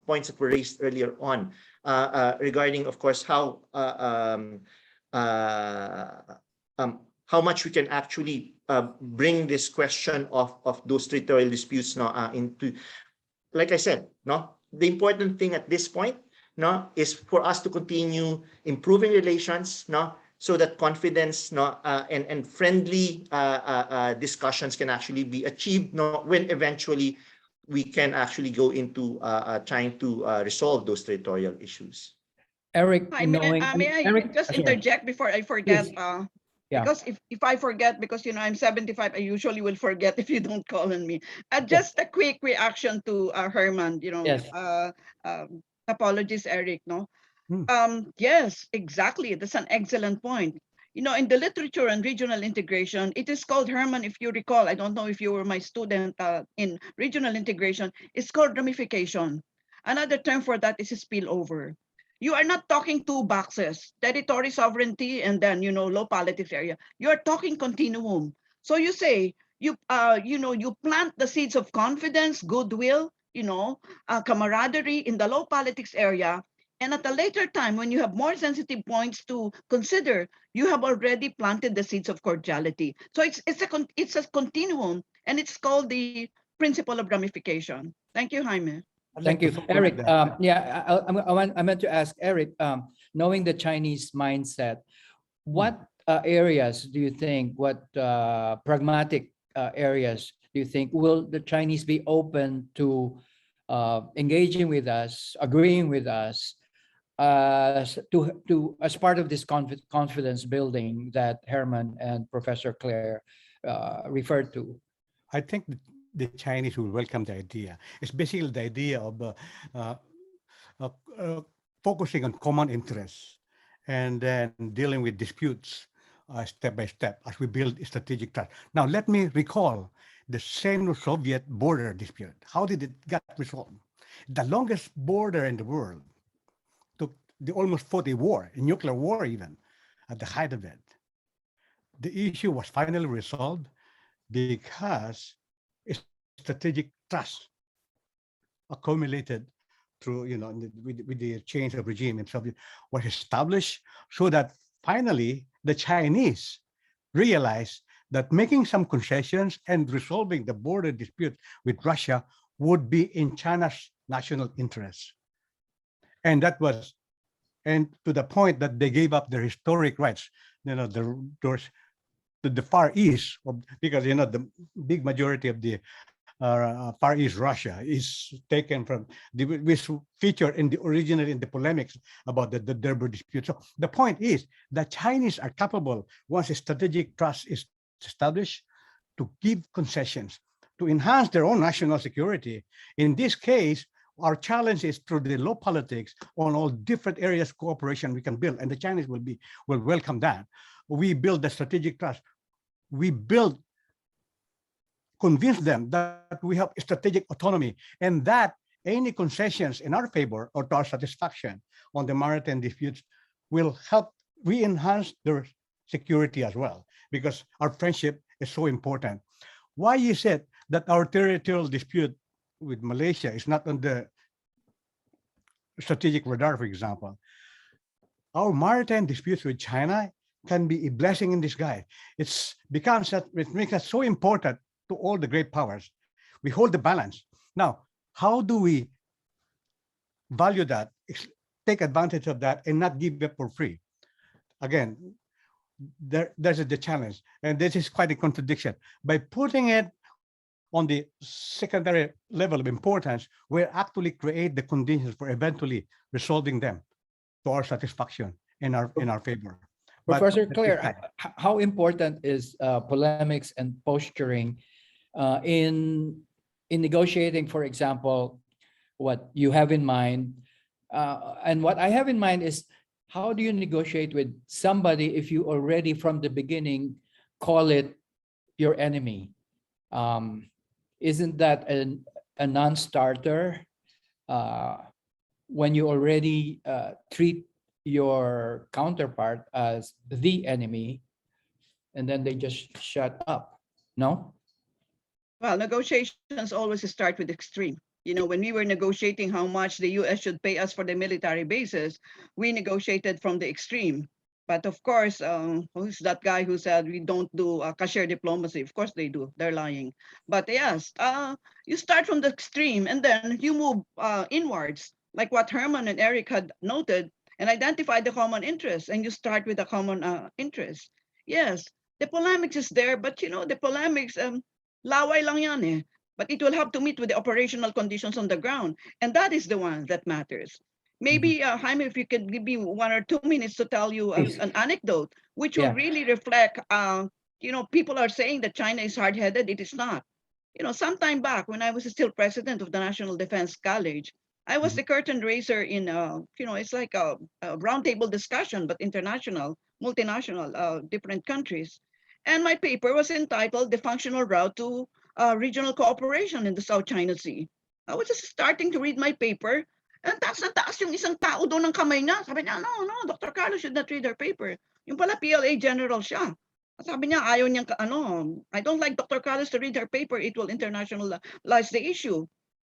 Speaker 4: points that were raised earlier on regarding, of course, how much we can actually bring this question of those territorial disputes, no, into, like I said, no, the important thing at this point, no, is for us to continue improving relations, no, so that confidence, no, and friendly discussions can actually be achieved, no, when eventually we can actually go into trying to resolve those territorial issues.
Speaker 1: Eric,
Speaker 2: Hi,
Speaker 1: knowing
Speaker 2: may I
Speaker 1: Eric,
Speaker 2: just
Speaker 1: sorry.
Speaker 2: interject before I forget?
Speaker 1: Please. Yeah.
Speaker 2: Because if I forget, because I'm 75, I usually will forget if you don't call on me. Just a quick reaction to Herman.
Speaker 1: Yes.
Speaker 2: Apologies, Eric. No.
Speaker 3: Hmm.
Speaker 2: Yes, exactly. That's an excellent point. In the literature on regional integration, it is called, Herman, if you recall. I don't know if you were my student in regional integration. It's called ramification. Another term for that is spillover. You are not talking two boxes, territory sovereignty and then low politics area. You are talking continuum. So you say you plant the seeds of confidence, goodwill, camaraderie in the low politics area, and at a later time, when you have more sensitive points to consider, you have already planted the seeds of cordiality. So it's a continuum, and it's called the principle of ramification. Thank you, Jaime.
Speaker 3: I'd
Speaker 1: Thank
Speaker 3: like to
Speaker 1: you,
Speaker 3: supplement
Speaker 1: Eric.
Speaker 3: that.
Speaker 1: Yeah, I meant to ask Eric. Knowing the Chinese mindset, what areas do you think? What pragmatic areas do you think will the Chinese be open to engaging with us, agreeing with us, as part of this confidence building that Herman and Professor Claire referred to?
Speaker 3: I think the Chinese will welcome the idea. It's basically the idea of uh, focusing on common interests and then dealing with disputes step by step as we build a strategic trust. Now, let me recall the Sino-Soviet border dispute. How did it get resolved? The longest border in the world they almost fought a war, a nuclear war even, at the height of it. The issue was finally resolved because strategic trust accumulated through, with the change of regime in Soviet was established so that finally the Chinese realized that making some concessions and resolving the border dispute with Russia would be in China's national interest. And that was, and to the point that they gave up their historic rights, to the Far East, because the big majority of the Far East Russia is taken from which featured originally in the polemics about the Derby dispute. So the point is the Chinese are capable, once a strategic trust is established, to give concessions to enhance their own national security. In this case, our challenge is through the low politics on all different areas of cooperation we can build, and the Chinese will welcome that. We build the strategic trust. We convince them that we have strategic autonomy and that any concessions in our favor or to our satisfaction on the maritime disputes will help re-enhance their security as well, because our friendship is so important. Why is it that our territorial dispute with Malaysia is not on the strategic radar, for example. Our maritime disputes with China can be a blessing in disguise. It makes us so important to all the great powers. We hold the balance. Now, how do we value that, take advantage of that, and not give it for free? Again, there's the challenge, and this is quite a contradiction. By putting it on the secondary level of importance, we actually create the conditions for eventually resolving them to our satisfaction in our favor. But
Speaker 1: Professor
Speaker 3: at this
Speaker 1: Claire,
Speaker 3: time,
Speaker 1: how important is polemics and posturing in negotiating, for example, what you have in mind? And what I have in mind is, how do you negotiate with somebody if you already from the beginning call it your enemy? Isn't that a non-starter when you already treat your counterpart as the enemy, and then they just shut up? No?
Speaker 2: Well, negotiations always start with extreme. You know, when we were negotiating how much the US should pay us for the military bases, we negotiated from the extreme. But of course, who's that guy who said we don't do cashier diplomacy? Of course they do. They're lying. But yes, you start from the extreme and then you move inwards, like what Herman and Eric had noted, and identify the common interests, and you start with the common interest. Yes, the polemics is there, but you know, the polemics, laway lang yan eh. But it will have to meet with the operational conditions on the ground. And that is the one that matters. Maybe, Jaime, if you could give me 1 or 2 minutes to tell you
Speaker 1: Please.
Speaker 2: an anecdote, which will
Speaker 1: Yeah.
Speaker 2: really reflect, you know, people are saying that China is hard-headed. It is not. You know, sometime back when I was still president of the National Defense College, I was the curtain raiser in, you know, it's like a roundtable discussion, but international, multinational, different countries. And my paper was entitled The Functional Route to Regional Cooperation in the South China Sea. I was just starting to read my paper, and taas na taas yung isang tao doon ng kamay niya. Sabi niya, no, Dr. Carlos should not read our paper. Yung pala PLA general siya. Sabi niya, ayaw niyang, I don't like Dr. Carlos to read her paper. It will internationalize the issue.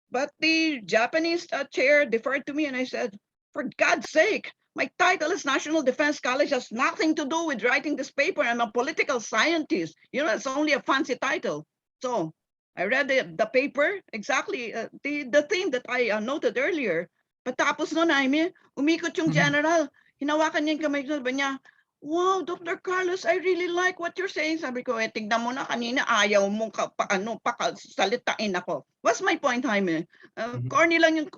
Speaker 2: But the Japanese chair deferred to me, and I said, for God's sake, my title as National Defense College has nothing to do with writing this paper. I'm a political scientist. You know, it's only a fancy title. So I read the paper, exactly the thing that I noted earlier. Patapos nun, Jaime, umikot yung general. Hinawakan niya yung kamay ko, sabi niya, wow, Dr. Carlos, I really like what you're saying. Sabi ko, tignan mo na kanina, ayaw mong pakasalitain ako. What's my point, Jaime? Corny lang yung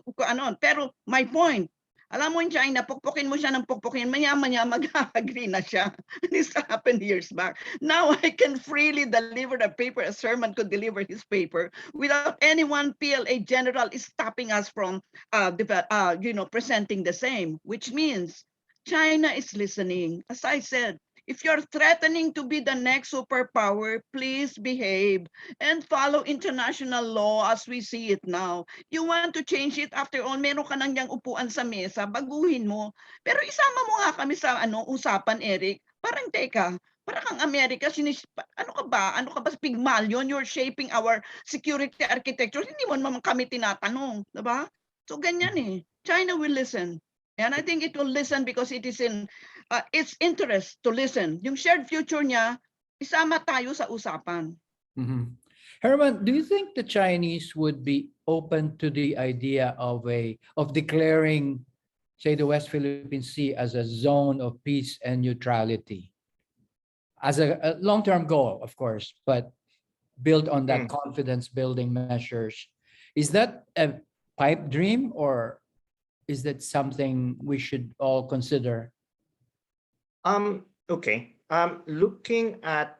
Speaker 2: pero my point, alam mo in China, pukpukin mo siya ng pukpukin, maya-maya mag-agree na siya. This happened years back. Now I can freely deliver the paper as Herman could deliver his paper without any one PLA general is stopping us from presenting the same, which means China is listening. As I said, if you're threatening to be the next superpower, please behave and follow international law as we see it now. You want to change it, after all, meron ka nang yang upuan sa mesa, baguhin mo. Pero isama mo nga kami sa usapan, Eric. Parang teka, parang ang Amerika, ano ka ba Pygmalion? You're shaping our security architecture. Hindi mo naman kami tinatanong, diba? So ganyan eh. China will listen. And I think it will listen because it is in its interest to listen. Yung shared future niya, isama tayo sa usapan.
Speaker 1: Herman, do you think the Chinese would be open to the idea of declaring, say, the West Philippine Sea as a zone of peace and neutrality? As a long-term goal, of course, but built on that confidence-building measures. Is that a pipe dream, or is that something we should all consider?
Speaker 4: Okay. Looking at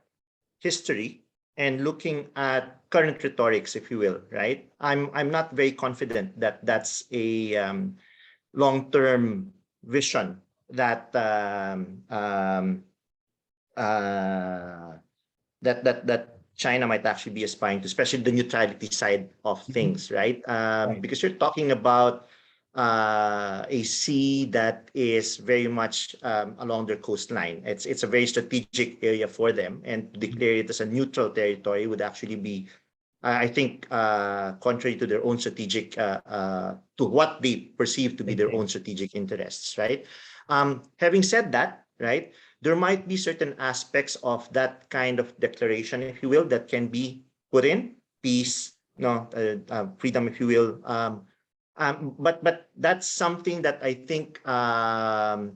Speaker 4: history and looking at current rhetorics, if you will, right? I'm not very confident that that's a long-term vision that that China might actually be aspiring to, especially the neutrality side of things, right? Because you're talking about a sea that is very much along their coastline. It's a very strategic area for them, and to declare it as a neutral territory would actually be I think contrary to their own strategic, to what they perceive to be their own strategic interests, right? Having said that, right, there might be certain aspects of that kind of declaration, if you will, that can be put in peace, freedom, if you will. But that's something that I think, while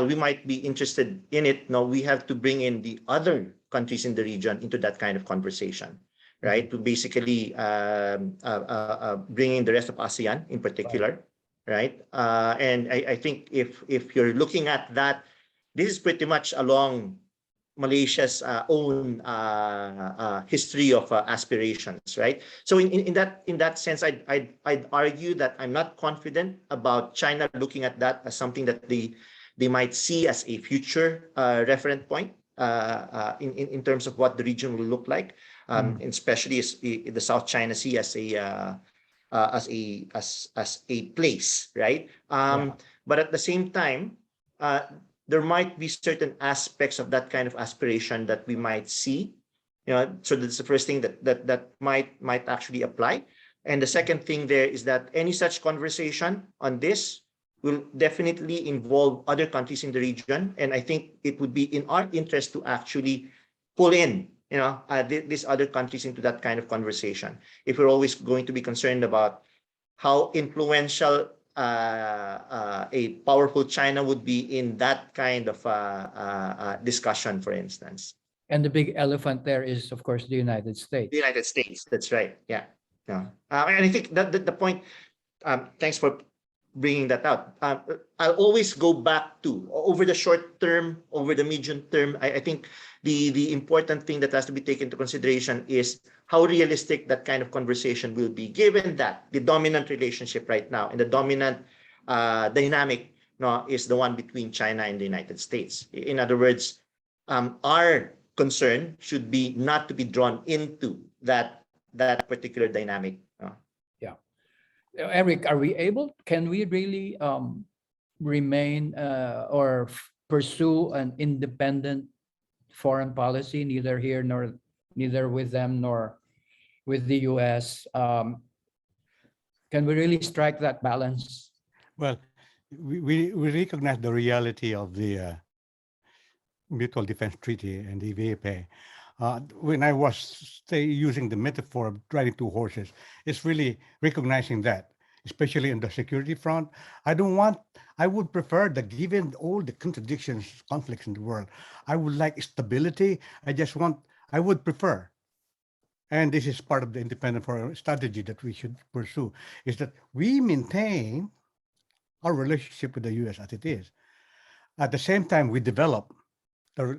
Speaker 4: we might be interested in it, no, we have to bring in the other countries in the region into that kind of conversation, right? To basically bring in the rest of ASEAN in particular, right? And I think if you're looking at that, this is pretty much along Malaysia's own history of aspirations, right? So in that sense, I'd argue that I'm not confident about China looking at that as something that they might see as a future reference point in terms of what the region will look like, especially as the South China Sea as a place, right? But at the same time, there might be certain aspects of that kind of aspiration that we might see, so that's the first thing that might actually apply. And the second thing there is that any such conversation on this will definitely involve other countries in the region, and I think it would be in our interest to actually pull in these other countries into that kind of conversation, if we're always going to be concerned about how influential a powerful China would be in that kind of discussion, for instance.
Speaker 1: And the big elephant there is, of course, the United States.
Speaker 4: The United States, that's right. Yeah. And I think that the point, thanks for bringing that out. I'll always go back to, over the short term, over the medium term, I think the important thing that has to be taken into consideration is how realistic that kind of conversation will be, given that the dominant relationship right now and the dominant dynamic is the one between China and the United States. In other words, our concern should be not to be drawn into that particular dynamic.
Speaker 1: Yeah. Eric, can we really remain or pursue an independent foreign policy, neither here nor neither with them nor with the US? Can we really strike that balance?
Speaker 3: Well, we recognize the reality of the Mutual Defense Treaty and the VAPA. When I was using the metaphor of riding two horses, it's really recognizing that, especially in the security front. I would prefer that, given all the contradictions, conflicts in the world, I would like stability. I would prefer, and this is part of the independent foreign strategy that we should pursue, is that we maintain our relationship with the US as it is. At the same time, we develop the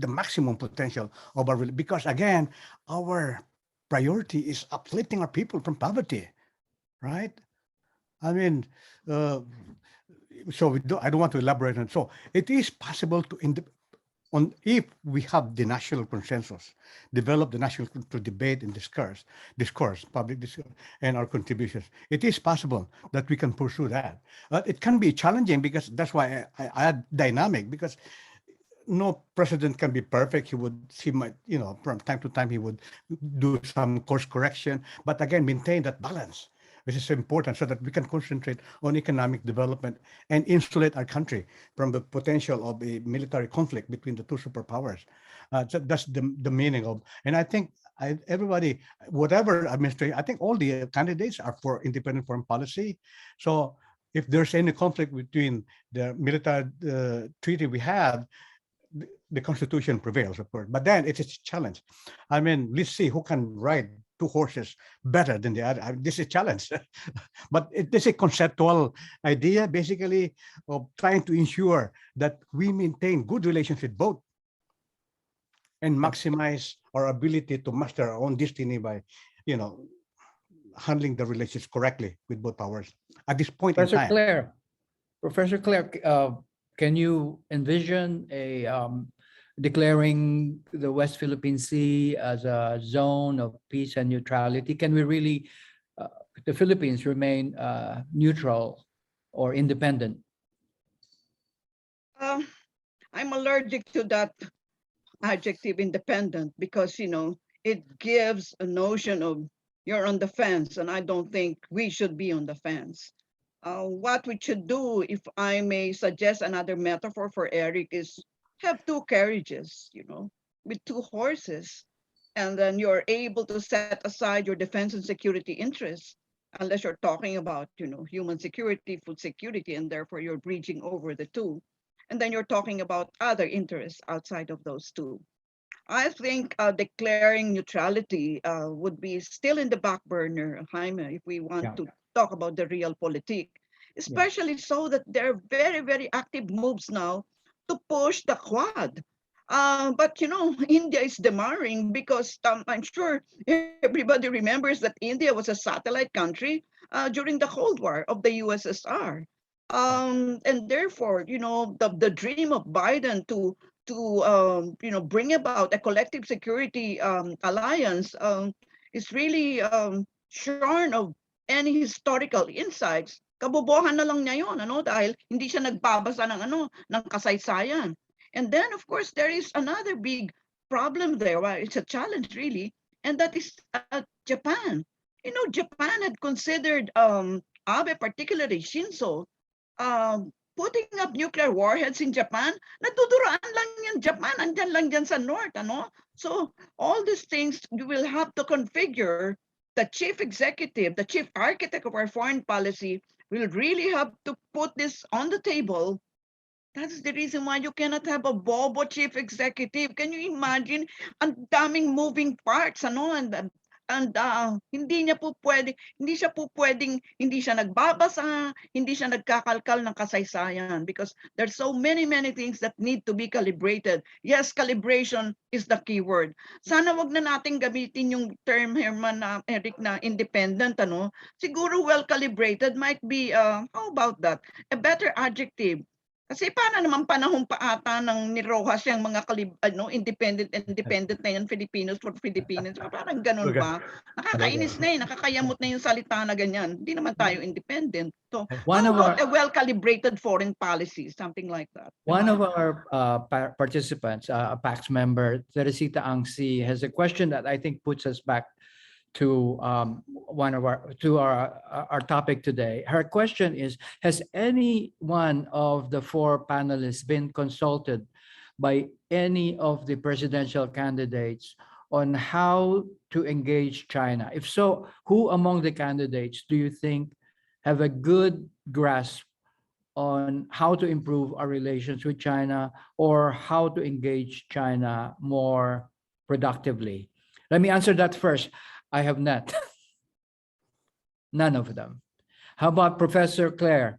Speaker 3: maximum potential of our, because again, our priority is uplifting our people from poverty, right? I mean, so I don't want to elaborate on. So it is possible if we have the national consensus, develop the national to debate and discourse, public discourse, and our contributions. It is possible that we can pursue that. But it can be challenging, because that's why I add dynamic, because no president can be perfect. He might, from time to time, he would do some course correction, but again, maintain that balance, which is important, so that we can concentrate on economic development and insulate our country from the potential of a military conflict between the two superpowers. So that's the meaning of, and I think everybody, whatever administration, I think all the candidates are for independent foreign policy. So if there's any conflict between the military treaty we have, the Constitution prevails, of course. But then it's a challenge. I mean, let's see who can ride two horses better than the other. This is a challenge. But it is a conceptual idea, basically, of trying to ensure that we maintain good relations with both and maximize our ability to master our own destiny by, handling the relations correctly with both powers at this point in time.
Speaker 1: Professor Claire, can you envision declaring the West Philippine Sea as a zone of peace and neutrality? Can we really, the Philippines, remain neutral or independent?
Speaker 2: I'm allergic to that adjective, independent, because it gives a notion of you're on the fence, and I don't think we should be on the fence. What we should do, if I may suggest another metaphor for Eric, is have two carriages, with two horses, and then you're able to set aside your defense and security interests, unless you're talking about, human security, food security, and therefore you're bridging over the two. And then you're talking about other interests outside of those two. I think declaring neutrality would be still in the back burner, Jaime, if we want
Speaker 1: Yeah.
Speaker 2: to talk about the realpolitik,
Speaker 1: Yeah.
Speaker 2: especially so that there are very, very active moves now to push the Quad. But India is demurring because I'm sure everybody remembers that India was a satellite country during the Cold War of the USSR. And therefore, the dream of Biden to bring about a collective security alliance is really shorn of any historical insights. Kabobohan na lang niya yun, dahil hindi siya nagbabasa ng kasaysayan. And then, of course, there is another big problem there. Well, it's a challenge, really, and that is Japan. Japan had considered Abe, particularly Shinzo, putting up nuclear warheads in Japan. Natuduraan lang yan Japan, andyan lang dyan sa north, So all these things, you will have to configure. The chief executive, the chief architect of our foreign policy will really have to put this on the table. That's the reason why you cannot have a bobo chief executive. Can you imagine? Ang daming moving parts, and hindi siya po pwedeng, hindi siya nagbabasa, hindi siya nagkakalkal ng kasaysayan, because there's so many things that need to be calibrated. Yes, calibration is the key word. Sana wag na nating gamitin yung term, Herman, Eric, na independent, Siguro well calibrated might be, how about that? A better adjective. Kasi paano naman panahon pa ata ng nirohas yung mga independent na yan, Filipinos for Filipinos. Parang ganun
Speaker 3: Okay.
Speaker 2: ba? Nakakainis na nakakayamot na yung salita na ganyan. Hindi naman tayo independent. So,
Speaker 1: One
Speaker 2: how
Speaker 1: of
Speaker 2: about
Speaker 1: our
Speaker 2: a well-calibrated foreign policy, something like that?
Speaker 1: One of our participants, a PACS member, Teresita Angsi, has a question that I think puts us back to our topic today. Her question is: has any one of the four panelists been consulted by any of the presidential candidates on how to engage China? If so, who among the candidates do you think have a good grasp on how to improve our relations with China or how to engage China more productively? Let me answer that first. I have not. None of them. How about Professor Claire?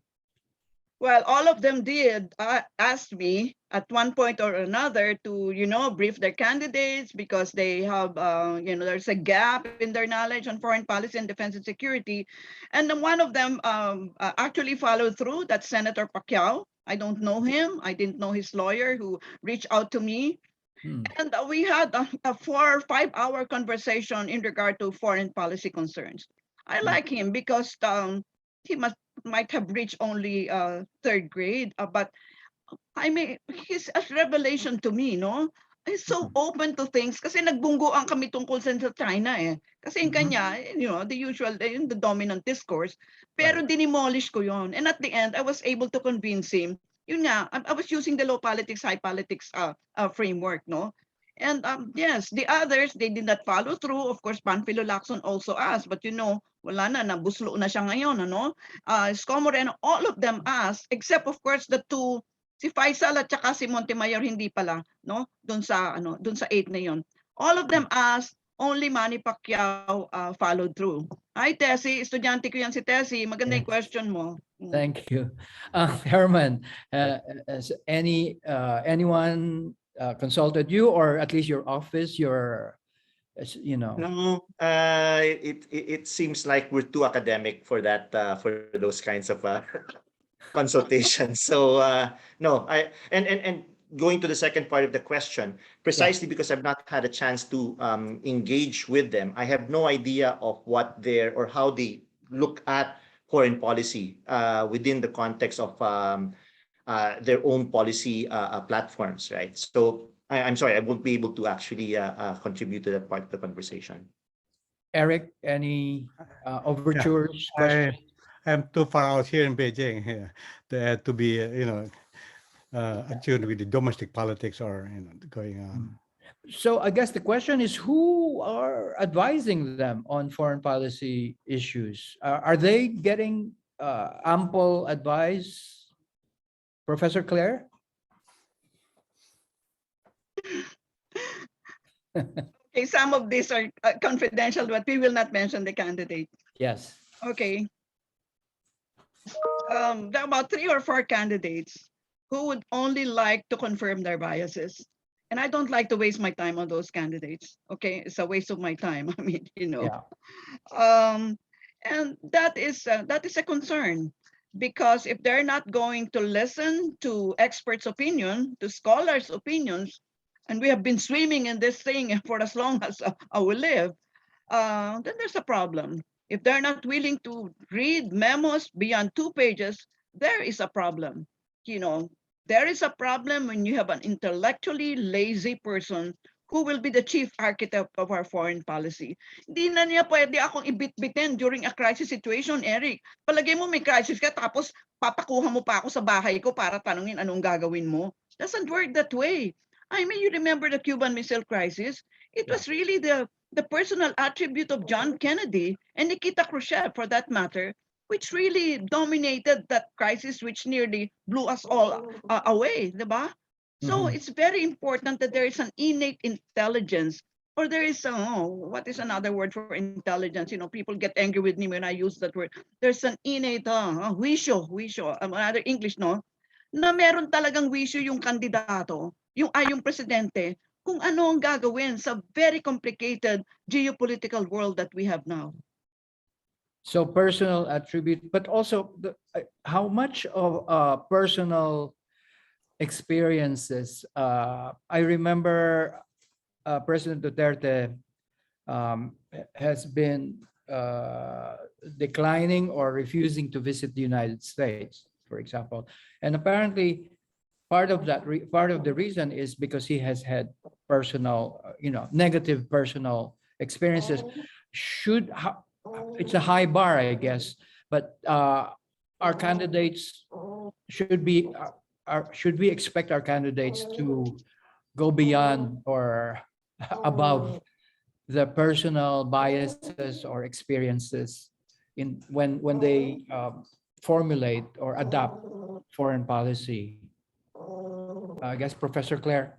Speaker 2: Well, all of them did ask me at one point or another to, brief their candidates because they have, there's a gap in their knowledge on foreign policy and defense and security. And then one of them actually followed through. That's Senator Pacquiao. I don't know him. I didn't know his lawyer who reached out to me. And we had a 4 or 5 hour conversation in regard to foreign policy concerns. I like him because he might have reached only third grade, but he's a revelation to me, He's so open to things kasi nagbungguan kami tungkol sa China Kasi yung kanya, the usual, the dominant discourse, pero dinimolish ko yon. And at the end, I was able to convince him. Yun nga, I was using the low politics, high politics framework, And yes, the others, they did not follow through. Of course, Panfilo Lacson also asked, but wala na, nabuslo na siya ngayon, Isko Moreno, all of them asked, except of course the two, si Faisal at saka si Montemayor hindi pala, Doon sa 8 na yon. All of them asked, only Manny Pacquiao followed through. Hi Tessie, estudyante ko yan si Tessie. Maganda yung question mo.
Speaker 1: Thank you. Herman, has anyone consulted you, or at least your office,
Speaker 4: No, it seems like we're too academic for that, for those kinds of consultations. So no, and going to the second part of the question, precisely because I've not had a chance to engage with them, I have no idea of what or how they look at foreign policy within the context of their own policy platforms, right? So I'm sorry, I won't be able to actually contribute to that part of the conversation.
Speaker 1: Eric, any overtures, questions?
Speaker 3: I'm too far out here in Beijing to be, attuned with the domestic politics or going on.
Speaker 1: So I guess the question is, who are advising them on foreign policy issues? Are they getting ample advice, Professor Claire?
Speaker 2: Okay, some of these are confidential, but we will not mention the candidate.
Speaker 1: Yes.
Speaker 2: Okay. There are about 3 or 4 candidates who would only like to confirm their biases. And I don't like to waste my time on those candidates. Okay, it's a waste of my time. I mean,
Speaker 1: Yeah.
Speaker 2: And that is a concern, because if they're not going to listen to experts' opinion, to scholars' opinions, and we have been swimming in this thing for as long as we live, then there's a problem. If they're not willing to read memos beyond 2 pages, there is a problem. There is a problem when you have an intellectually lazy person who will be the chief architect of our foreign policy. Hindi na niya pwede akong ibit-bitin during a crisis situation, Eric. Palagay mo may crisis ka, tapos papakuha mo pa ako sa bahay ko para tanungin anong gagawin mo. Doesn't work that way. I mean, you remember the Cuban Missile Crisis? It was really the personal attribute of John Kennedy and Nikita Khrushchev, for that matter, which really dominated that crisis, which nearly blew us all away, diba? So
Speaker 1: Mhm.
Speaker 2: it's very important that there is an innate intelligence, or there is what is another word for intelligence? People get angry with me when I use that word. There's an innate wisyo, another English, no? Na meron talagang wisyo yung kandidato, yung presidente, kung ano ang gagawin sa very complicated geopolitical world that we have now.
Speaker 1: So personal attribute, but also how much of personal experiences. I remember President Duterte has been declining or refusing to visit the United States, for example, and apparently part of the reason is because he has had personal, negative personal experiences. It's a high bar, I guess, but our candidates should we expect our candidates to go beyond or above the personal biases or experiences when they formulate or adopt foreign policy? I guess Professor Claire.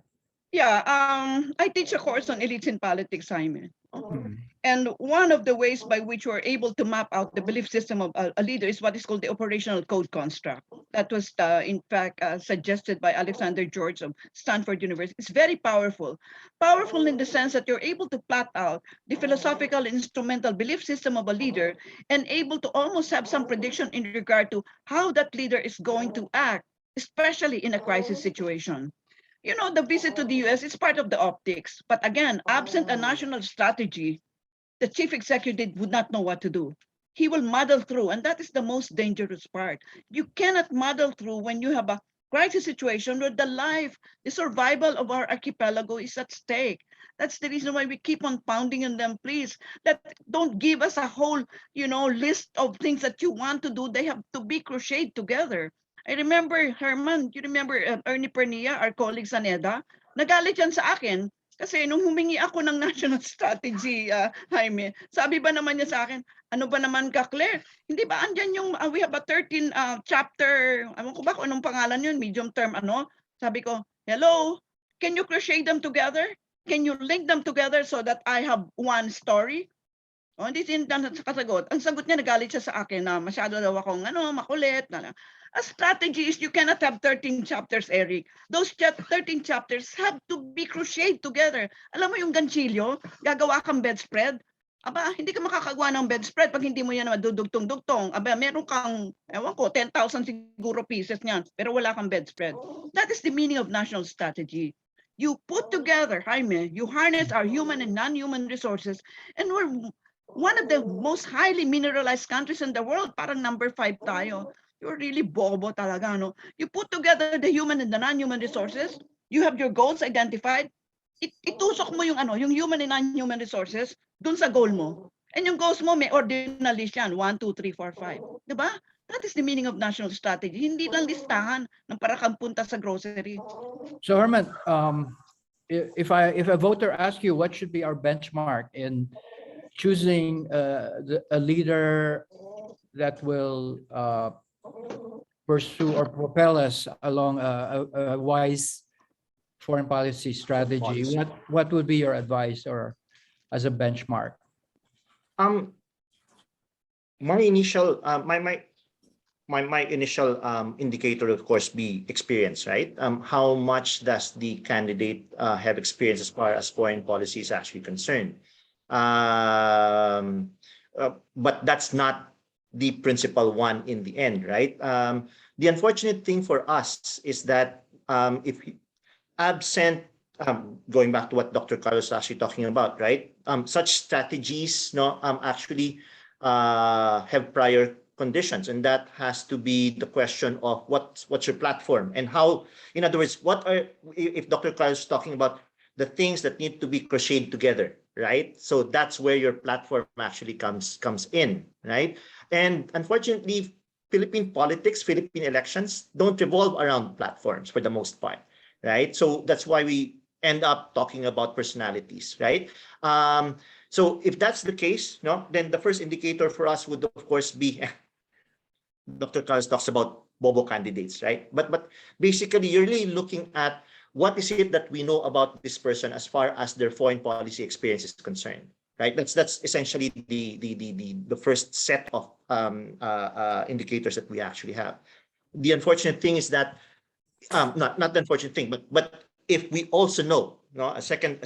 Speaker 2: Yeah, I teach a course on elites in politics, Jaime.
Speaker 1: Mhm.
Speaker 2: And one of the ways by which we're able to map out the belief system of a leader is what is called the operational code construct. That was, in fact, suggested by Alexander George of Stanford University. It's very powerful. Powerful in the sense that you're able to plot out the philosophical instrumental belief system of a leader and able to almost have some prediction in regard to how that leader is going to act, especially in a crisis situation. The visit to the US is part of the optics. But again, absent a national strategy, the chief executive would not know what to do. He will muddle through, and that is the most dangerous part. You cannot muddle through when you have a crisis situation where the survival of our archipelago is at stake. That's the reason why we keep on pounding on them. Please, don't give us a whole, list of things that you want to do. They have to be crocheted together. I remember, Herman, you remember Ernie Pernia, our colleague sa NEDA? Nagalit yan sa akin kasi nung humingi ako ng national strategy, Jaime, sabi ba naman niya sa akin, ano ba naman ka, Claire? Hindi ba andyan yung, we have a 13 chapter, ewan ko ba kung anong pangalan yun, medium term, Sabi ko, hello, can you crochet them together? Can you link them together so that I have one story? Hindi kasagot. Ang sagot niya, nagalit siya sa akin na masyado daw akong makulit. A strategy is you cannot have 13 chapters, Eric. Those 13 chapters have to be crocheted together. Alam mo yung ganchilyo, gagawa kang bedspread. Aba, hindi ka makakagawa ng bedspread pag hindi mo yan madudugtong-dugtong. Aba, meron kang, ewan ko, 10,000 siguro pieces niyan, pero wala kang bedspread. That is the meaning of national strategy. You put together, Jaime, you harness our human and non-human resources, and we're one of the most highly mineralized countries in the world. Parang number 5 tayo. You're really bobo talaga, no? You put together the human and the non-human resources, You have your goals identified. Itusok mo yung yung human and non-human resources dun sa goal mo. And yung goals mo may ordinal list yan, 1, 2, 3, 4, 5. Diba? That is the meaning of national strategy. Hindi lang listahan ng para kang punta sa grocery.
Speaker 1: So Herman, if a voter asks you what should be our benchmark in choosing a leader that will pursue or propel us along a wise foreign policy strategy, what would be your advice or as a benchmark?
Speaker 4: My initial my initial indicator, of course, be experience, right? How much does the candidate have experience as far as foreign policy is actually concerned? But that's not the principal one in the end, right? The unfortunate thing for us is that if absent, going back to what Dr. Carlos is actually talking about, right? Such strategies actually have prior conditions, and that has to be the question of what's your platform and how, in other words, what are, if Dr. Carlos is talking about the things that need to be crocheted together, right? So that's where your platform actually comes in, right? And unfortunately, Philippine politics, Philippine elections don't revolve around platforms for the most part, right? So that's why we end up talking about personalities, right? So if that's the case, then the first indicator for us would, of course, be Dr. Carlos talks about bobo candidates, right? But basically, you're really looking at what is it that we know about this person as far as their foreign policy experience is concerned, right? That's essentially the first set of indicators that we actually have. The unfortunate thing is that not the unfortunate thing, but if we also know, a second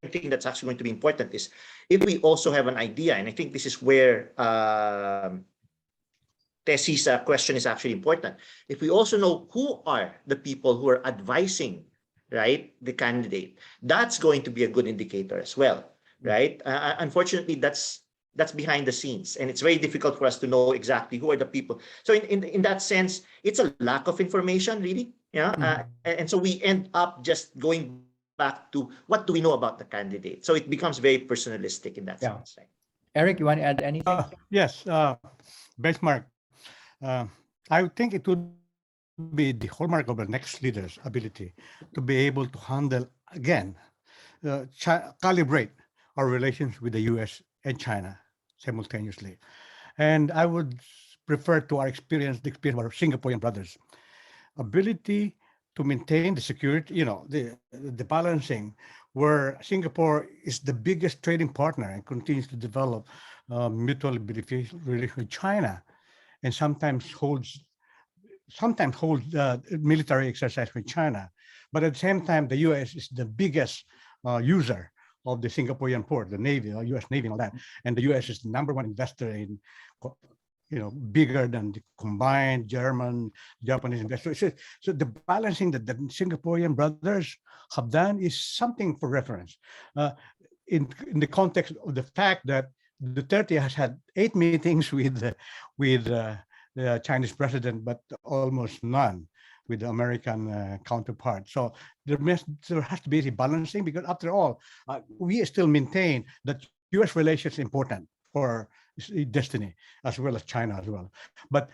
Speaker 4: thing that's actually going to be important is if we also have an idea, and I think this is where Tessie's question is actually important. If we also know who are the people who are advising, right, the candidate, that's going to be a good indicator as well, right? Unfortunately, that's behind the scenes, and it's very difficult for us to know exactly who are the people. So in that sense, it's a lack of information, really. And so we end up just going back to what do we know about the candidate. So it becomes very personalistic in that sense. Right?
Speaker 1: Eric, you want to add anything?
Speaker 3: Yes, benchmark. I think it would be the hallmark of the next leader's ability to be able to handle, again, calibrate our relations with the US and China simultaneously. And I would refer to our experience, the experience of our Singaporean brothers. Ability to maintain the security, the balancing, where Singapore is the biggest trading partner and continues to develop mutually beneficial relations with China, and sometimes holds military exercise with China. But at the same time, the US is the biggest user of the Singaporean port, the Navy, US Navy and all that. And the US is the #1 investor in, bigger than the combined German, Japanese investors. So the balancing that the Singaporean brothers have done is something for reference. In the context of the fact that Duterte has had 8 meetings with the Chinese president, but almost none with the American counterpart. So there has to be a balancing, because after all, we still maintain that U.S. relations is important for destiny, as well as China as well. But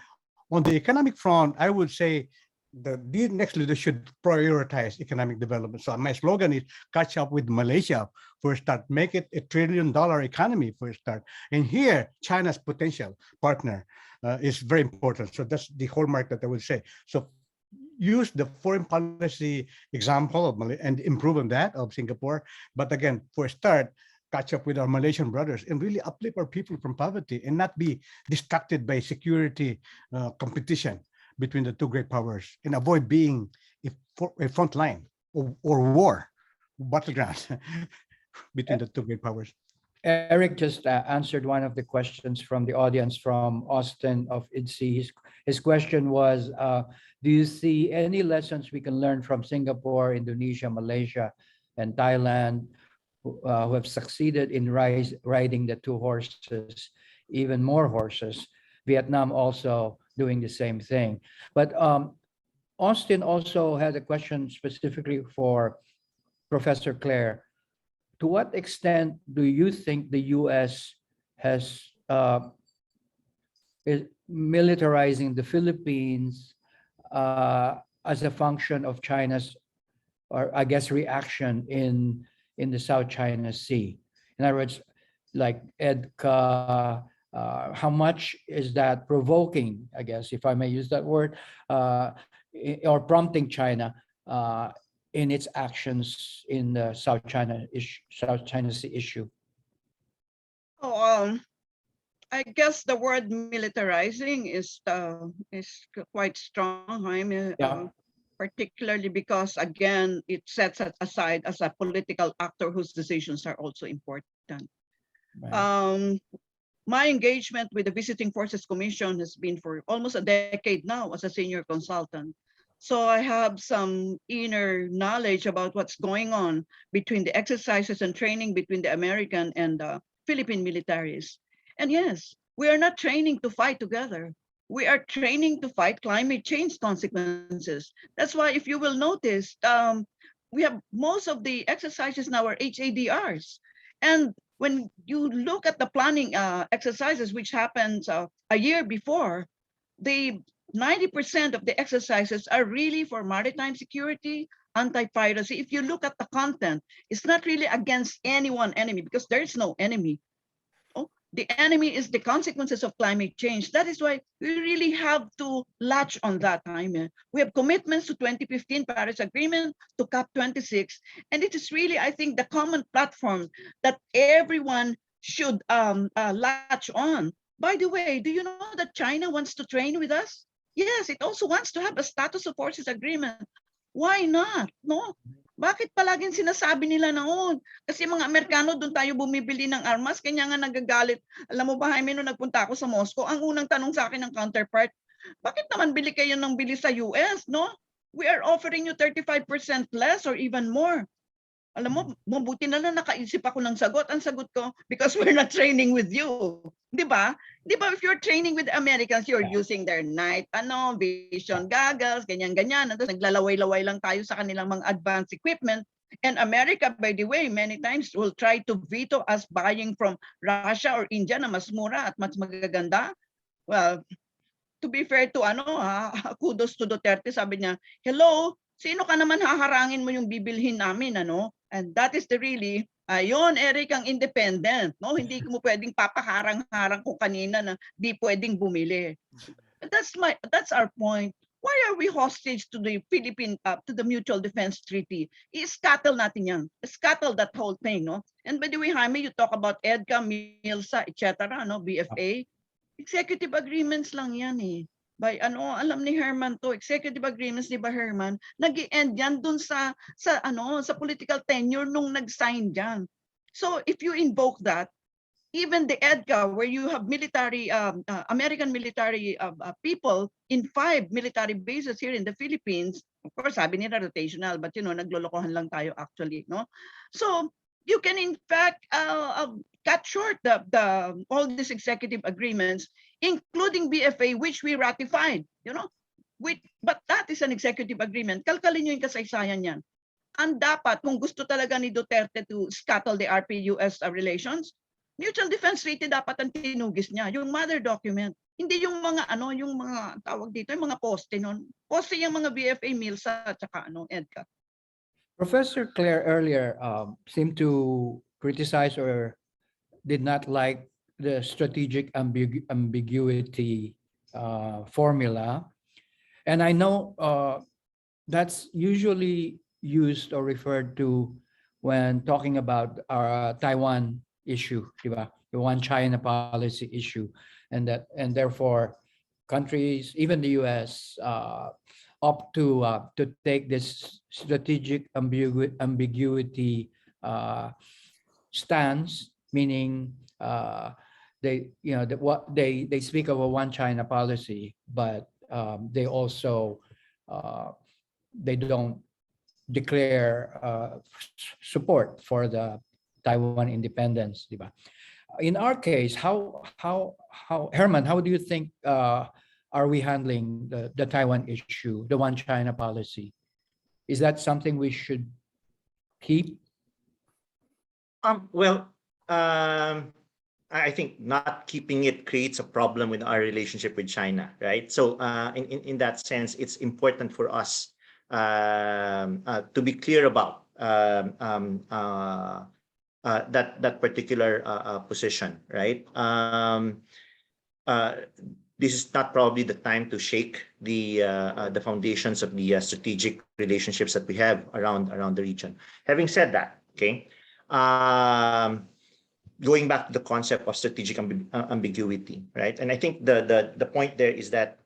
Speaker 3: on the economic front, I would say the next leader should prioritize economic development. So my slogan is catch up with Malaysia for a start, make it $1 trillion economy for a start. And here, China's potential partner is very important. So that's the hallmark that I would say. So use the foreign policy example of Malaysia and improve on that of Singapore. But again, for a start, catch up with our Malaysian brothers and really uplift our people from poverty and not be distracted by security competition between the two great powers, and avoid being a front line or war battleground between the two great powers.
Speaker 1: Eric just answered one of the questions from the audience from Austin of IDSI. His question was, do you see any lessons we can learn from Singapore, Indonesia, Malaysia, and Thailand, who have succeeded in riding the 2 horses, even more horses? Vietnam also doing the same thing. But Austin also had a question specifically for Professor Claire. To what extent do you think the U.S. has is militarizing the Philippines as a function of China's, or I guess, reaction in the South China Sea? In other words, like EDCA, how much is that provoking, I guess, if I may use that word, or prompting China in its actions in the South China Sea issue?
Speaker 2: Oh, I guess the word militarizing is quite strong, Jaime,
Speaker 1: Yeah.
Speaker 2: particularly because, again, it sets it aside as a political actor whose decisions are also important.
Speaker 1: Right.
Speaker 2: My engagement with the Visiting Forces Commission has been for almost a decade now as a senior consultant. So I have some inner knowledge about what's going on between the exercises and training between the American and Philippine militaries. And yes, we are not training to fight together. We are training to fight climate change consequences. That's why, if you will notice, we have most of the exercises now are HADRs. And when you look at the planning exercises, which happens a year before, the 90% of the exercises are really for maritime security, anti-piracy. If you look at the content, it's not really against any one enemy because there is no enemy. Oh, the enemy is the consequences of climate change. That is why we really have to latch on that, Jaime. We have commitments to 2015 Paris Agreement, to COP26, and it is really, I think, the common platform that everyone should latch on. By the way, do you know that China wants to train with us? Yes, it also wants to have a status of forces agreement. Why not? No? Bakit palaging sinasabi nila noon? Kasi mga Amerikano, doon tayo bumibili ng armas, kanya nga nagagalit. Alam mo ba, Jaime, nung nagpunta ako sa Moscow, ang unang tanong sa akin ng counterpart, bakit naman bili kayo ng bili sa US, no? We are offering you 35% less or even more. Alam mo, mabuti na lang nakaisip ako ng sagot. Ang sagot ko, because we're not training with you. Di ba? Di ba, if you're training with Americans, you're using their night, vision goggles, ganyan-ganyan. Naglalaway-laway lang tayo sa kanilang mga advanced equipment. And America, by the way, many times will try to veto us buying from Russia or India na mas mura at mas magaganda. Well, to be fair to kudos to Duterte, sabi niya, hello, sino ka naman haharangin mo yung bibilhin namin, ano? And that is the really, yon, Eric, ang independent, no? Hindi mo pwedeng papaharang-harang kung kanina na di pwedeng bumili. That's our point. Why are we hostage to the Philippine, to the Mutual Defense Treaty? I-scuttle natin yan. Scuttle that whole thing, no? And by the way, Jaime, you talk about EDCA, MILSA, etc., no? BFA. Executive agreements lang yan eh. By alam ni Herman to, executive agreements, di ba, Herman? Nag-i-end yan dun sa political tenure nung nag-sign diyan. So if you invoke that, even the EDCA, where you have military, American military people in 5 military bases here in the Philippines, of course, sabi nila rotational, but naglolokohan lang tayo actually, no? So you can in fact cut short all these executive agreements, including BFA, which we ratified, but that is an executive agreement. Kalkalin nyo yung kasaysayan yan. Ang dapat, kung gusto talaga ni Duterte to scuttle the RP-US relations, Mutual Defense Treaty dapat ang tinugis niya, yung mother document. Hindi yung mga yung mga tawag dito, yung mga poste noon. Poste yung mga BFA, MILSA, at saka EDCA.
Speaker 1: Professor Claire earlier seemed to criticize or did not like the strategic ambiguity formula. And I know that's usually used or referred to when talking about our Taiwan issue, the one China policy issue, and therefore countries, even the US, opt to take this strategic ambiguity stance, meaning they they speak of a one China policy, but they also they don't declare support for the Taiwan independence, diba? In our case, how Herman, how do you think are we handling the Taiwan issue, the one China policy? Is that something we should keep?
Speaker 4: Well, I think not keeping it creates a problem with our relationship with China, right? So in that sense, it's important for us to be clear about that particular position, right? This is not probably the time to shake the foundations of the strategic relationships that we have around the region. Having said that, okay, going back to the concept of strategic ambiguity, right? And I think the point there is that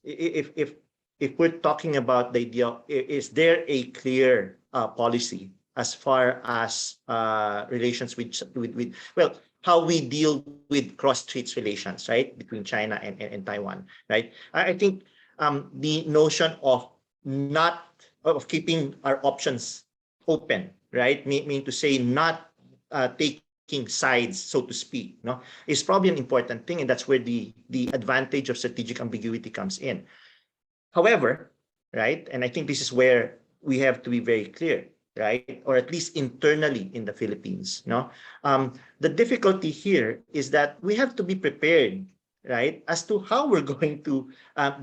Speaker 4: if we're talking about the idea, is there a clear policy as far as relations with well, how we deal with cross-strait relations, right, between China and Taiwan, right? I think the notion of keeping our options open, right, mean to say not taking sides, so to speak, no, is probably an important thing, and that's where the advantage of strategic ambiguity comes in. However, right, and I think this is where we have to be very clear, right, or at least internally in the Philippines, no, the difficulty here is that we have to be prepared, right, as to how we're going to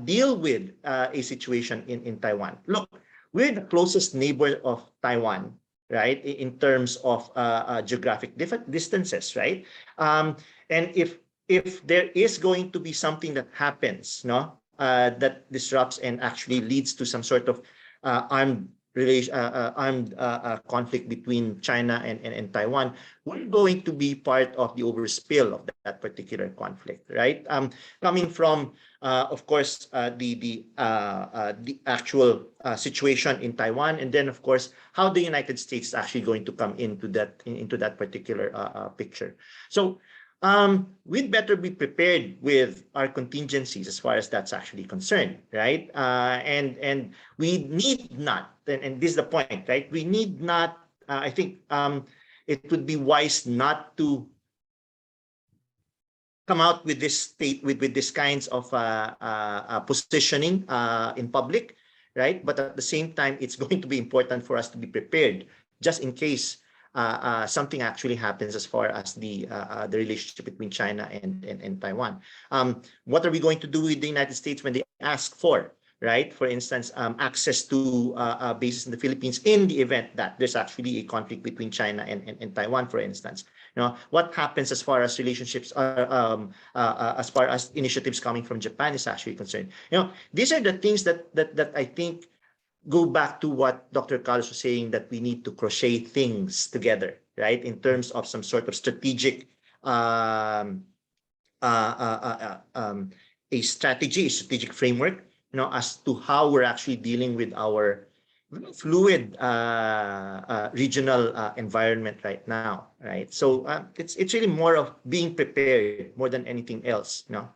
Speaker 4: deal with a situation in Taiwan. Look, we're the closest neighbor of Taiwan, right, in terms of geographic distances, right? And if there is going to be something that happens, no, that disrupts and actually leads to some sort of armed conflict between China and Taiwan, we're going to be part of the overspill of that particular conflict, right? Coming from, of course, the actual situation in Taiwan, and then, of course, how the United States is actually going to come into that particular picture. So we'd better be prepared with our contingencies as far as that's actually concerned, right? And we need not, and this is the point, right? We need not, I think it would be wise not to come out with this state, with this kinds of positioning in public, right? But at the same time, it's going to be important for us to be prepared just in case something actually happens as far as the relationship between China and Taiwan. What are we going to do with the United States when they ask for, right, for instance, access to bases in the Philippines in the event that there's actually a conflict between China and Taiwan, for instance? You know, what happens as far as relationships, as far as initiatives coming from Japan is actually concerned? You know, these are the things that I think go back to what Dr. Carlos was saying, that we need to crochet things together, right, in terms of some sort of strategic a strategic framework, you know, as to how we're actually dealing with our fluid regional environment right now, right? So it's really more of being prepared more than anything else, you know.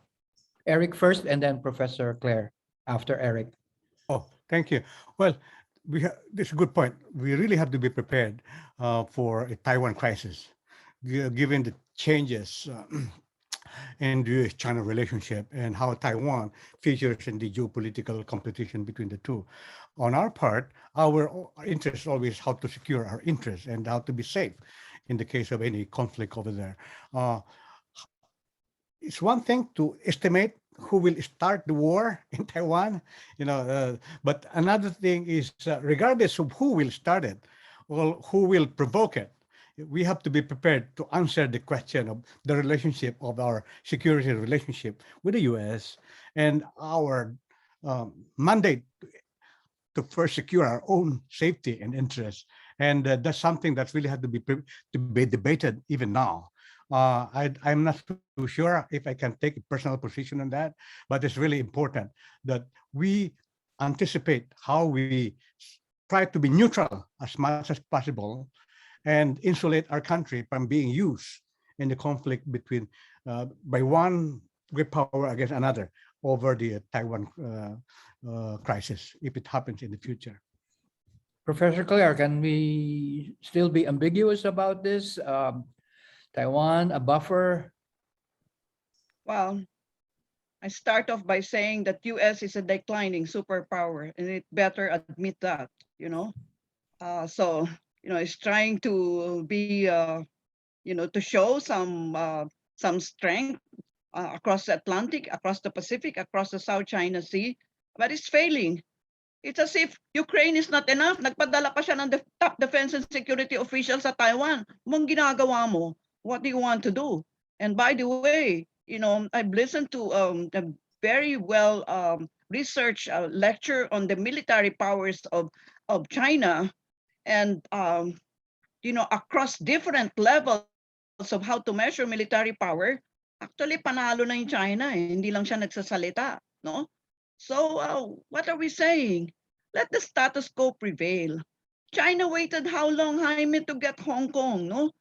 Speaker 1: Eric first, and then Professor Claire after Eric.
Speaker 3: Oh, thank you. Well, this is a good point. We really have to be prepared for a Taiwan crisis, given the changes in the U.S.-China relationship and how Taiwan features in the geopolitical competition between the two. On our part, our interest is always how to secure our interests and how to be safe in the case of any conflict over there. It's one thing to estimate who will start the war in Taiwan, you know, but another thing is regardless of who will start it or who will provoke it, we have to be prepared to answer the question of the relationship of our security relationship with the U.S. and our mandate to first secure our own safety and interests. And that's something that really had to be debated even now. I'm not too sure if I can take a personal position on that, but it's really important that we anticipate how we try to be neutral as much as possible and insulate our country from being used in the conflict between by one great power against another over the Taiwan crisis, if it happens in the future.
Speaker 1: Professor Claire, can we still be ambiguous about this? Taiwan, a buffer?
Speaker 2: Well, I start off by saying that US is a declining superpower, and it better admit that, you know. So, it's trying to be, to show some strength across the Atlantic, across the Pacific, across the South China Sea, but it's failing. It's as if Ukraine is not enough. Nagpadala pa siya ng top defense and security officials sa Taiwan. Mong ginagawa mo? What do you want to do? And by the way, I've listened to a very well researched lecture on the military powers of China, and across different levels of how to measure military power. Actually, panalo na yung China, eh. Hindi lang siya nagsasalita, no? So what are we saying? Let the status quo prevail. China waited how long, Jaime, to get Hong Kong, no?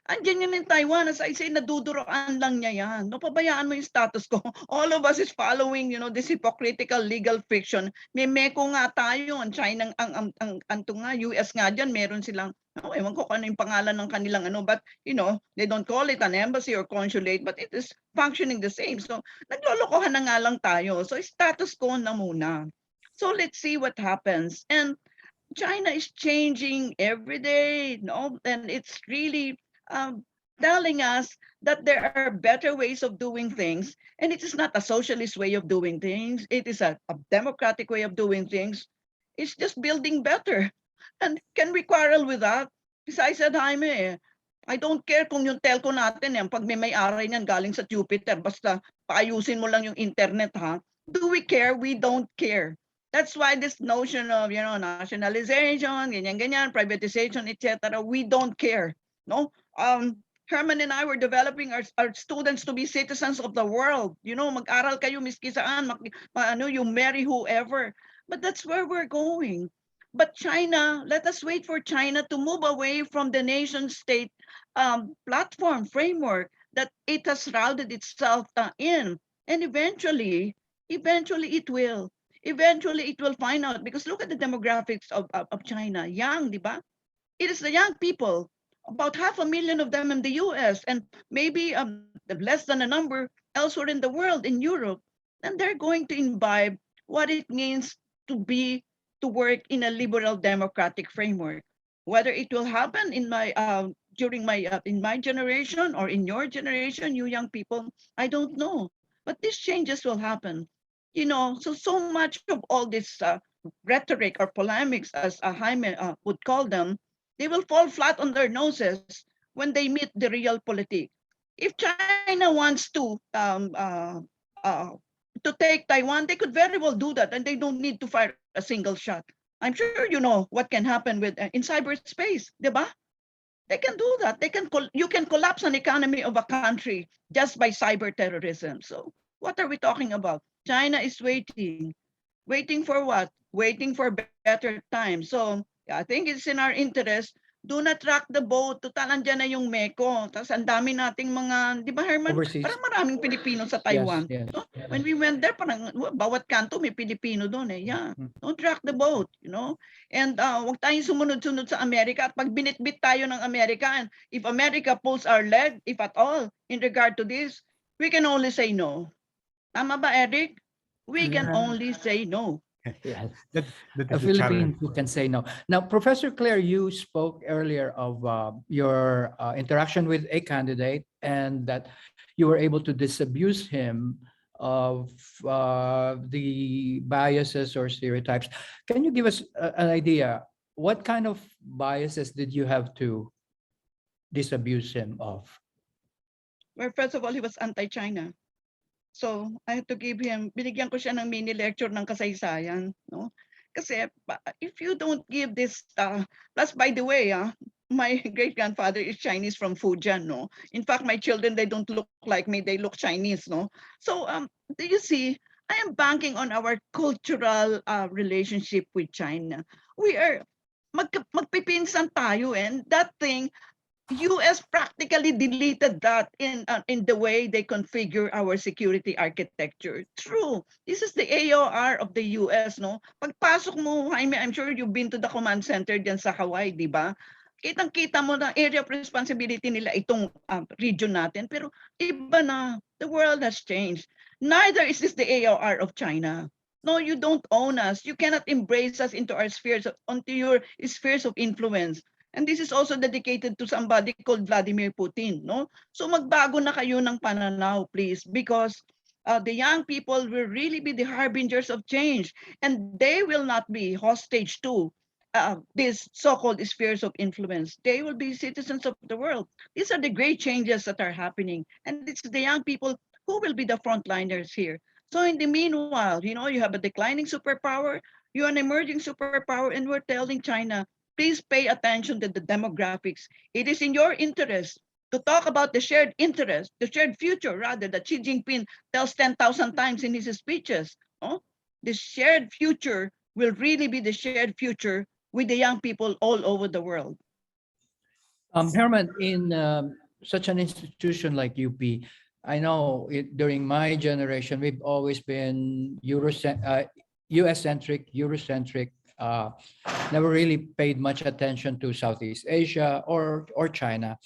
Speaker 2: Andyan yan in Taiwan, as I say, naduduroan lang niya yan. No, pabayaan mo yung status quo. All of us is following, this hypocritical legal fiction. May meko nga tayo, ang China, anto nga, US nga dyan, meron silang, ewan ko kung ano yung pangalan ng kanilang but, they don't call it an embassy or consulate, but it is functioning the same. So, naglolokohan na nga lang tayo. So, status quo na muna. So, let's see what happens. And China is changing every day, and it's really telling us that there are better ways of doing things, and it is not a socialist way of doing things. It is a democratic way of doing things. It's just building better. And can we quarrel with that? Because I said, Jaime, I don't care kung yung telco natin, pag may-ari niyan galing sa Jupiter, basta paayusin mo lang yung internet, ha? Do we care? We don't care. That's why this notion of, nationalization, ganyan, privatization, etc., we don't care, no? Herman and I were developing our students to be citizens of the world. Mag-aral kayo miski saan, you marry whoever. But that's where we're going. But China, let us wait for China to move away from the nation state platform framework that it has routed itself in. And eventually it will. Eventually it will find out, because look at the demographics of China. Young, di ba? It is the young people, about 500,000 of them in the US, and maybe less than a number elsewhere in the world, in Europe. And they're going to imbibe what it means to work in a liberal democratic framework. Whether it will happen in my generation or in your generation, you young people, I don't know. But these changes will happen. So much of all this rhetoric or polemics, as Jaime would call them, they will fall flat on their noses when they meet the real politic. If China wants to take Taiwan, they could very well do that, and they don't need to fire a single shot. I'm sure you know what can happen with in cyberspace, diba? They can do that. You can collapse an economy of a country just by cyber terrorism. So what are we talking about? China is waiting. Waiting for what? Waiting for better times. So I think it's in our interest. Do not rock the boat. Total, andyan na yung Meko. Tapos ang dami nating mga, di ba Herman?
Speaker 1: Overseas.
Speaker 2: Parang maraming Pilipino sa Taiwan.
Speaker 1: Yes.
Speaker 2: No? When we went there, parang bawat kanto may Pilipino doon eh. Yeah. Don't rock the boat, And wag tayong sumunod-sunod sa Amerika. At pag binitbit tayo ng Amerika, and if America pulls our leg, if at all, in regard to this, we can only say no. Tama ba, Eric? We can only say no.
Speaker 1: Yes.
Speaker 3: That
Speaker 1: A
Speaker 3: is a
Speaker 1: Philippine
Speaker 3: challenge.
Speaker 1: who can say no. Now, Professor Claire, you spoke earlier of your interaction with a candidate, and that you were able to disabuse him of the biases or stereotypes. Can you give us an idea? What kind of biases did you have to disabuse him of?
Speaker 2: Well, first of all, he was anti-China. So I had to binigyan ko siya ng mini lecture ng kasaysayan, no? Kasi if you don't give this, plus by the way, my great-grandfather is Chinese from Fujian, no? In fact, my children, they don't look like me, they look Chinese, no? So do you see, I am banking on our cultural relationship with China. We are, magpipinsan tayo, and that thing, US practically deleted that in the way they configure our security architecture. True. This is the AOR of the US, no? Pagpasok mo, Jaime, I'm sure you've been to the command center diyan sa Hawaii, di ba? kitang-kita mo na area of responsibility nila itong region natin. Pero iba na. The world has changed. Neither is this the AOR of China. No, you don't own us. You cannot embrace us into our spheres, onto your spheres of influence. And this is also dedicated to somebody called Vladimir Putin, no? So magbago na kayo ng pananaw, please, because the young people will really be the harbingers of change, and they will not be hostage to these so-called spheres of influence. They will be citizens of the world. These are the great changes that are happening, and it's the young people who will be the frontliners here. So in the meanwhile, you have a declining superpower, you're an emerging superpower, and we're telling China, please pay attention to the demographics. It is in your interest to talk about the shared interest, the shared future, rather, that Xi Jinping tells 10,000 times in his speeches. Oh? The shared future will really be the shared future with the young people all over the world.
Speaker 1: Herman, in such an institution like UP, I know during my generation, we've always been US-centric, Eurocentric, never really paid much attention to Southeast Asia or China.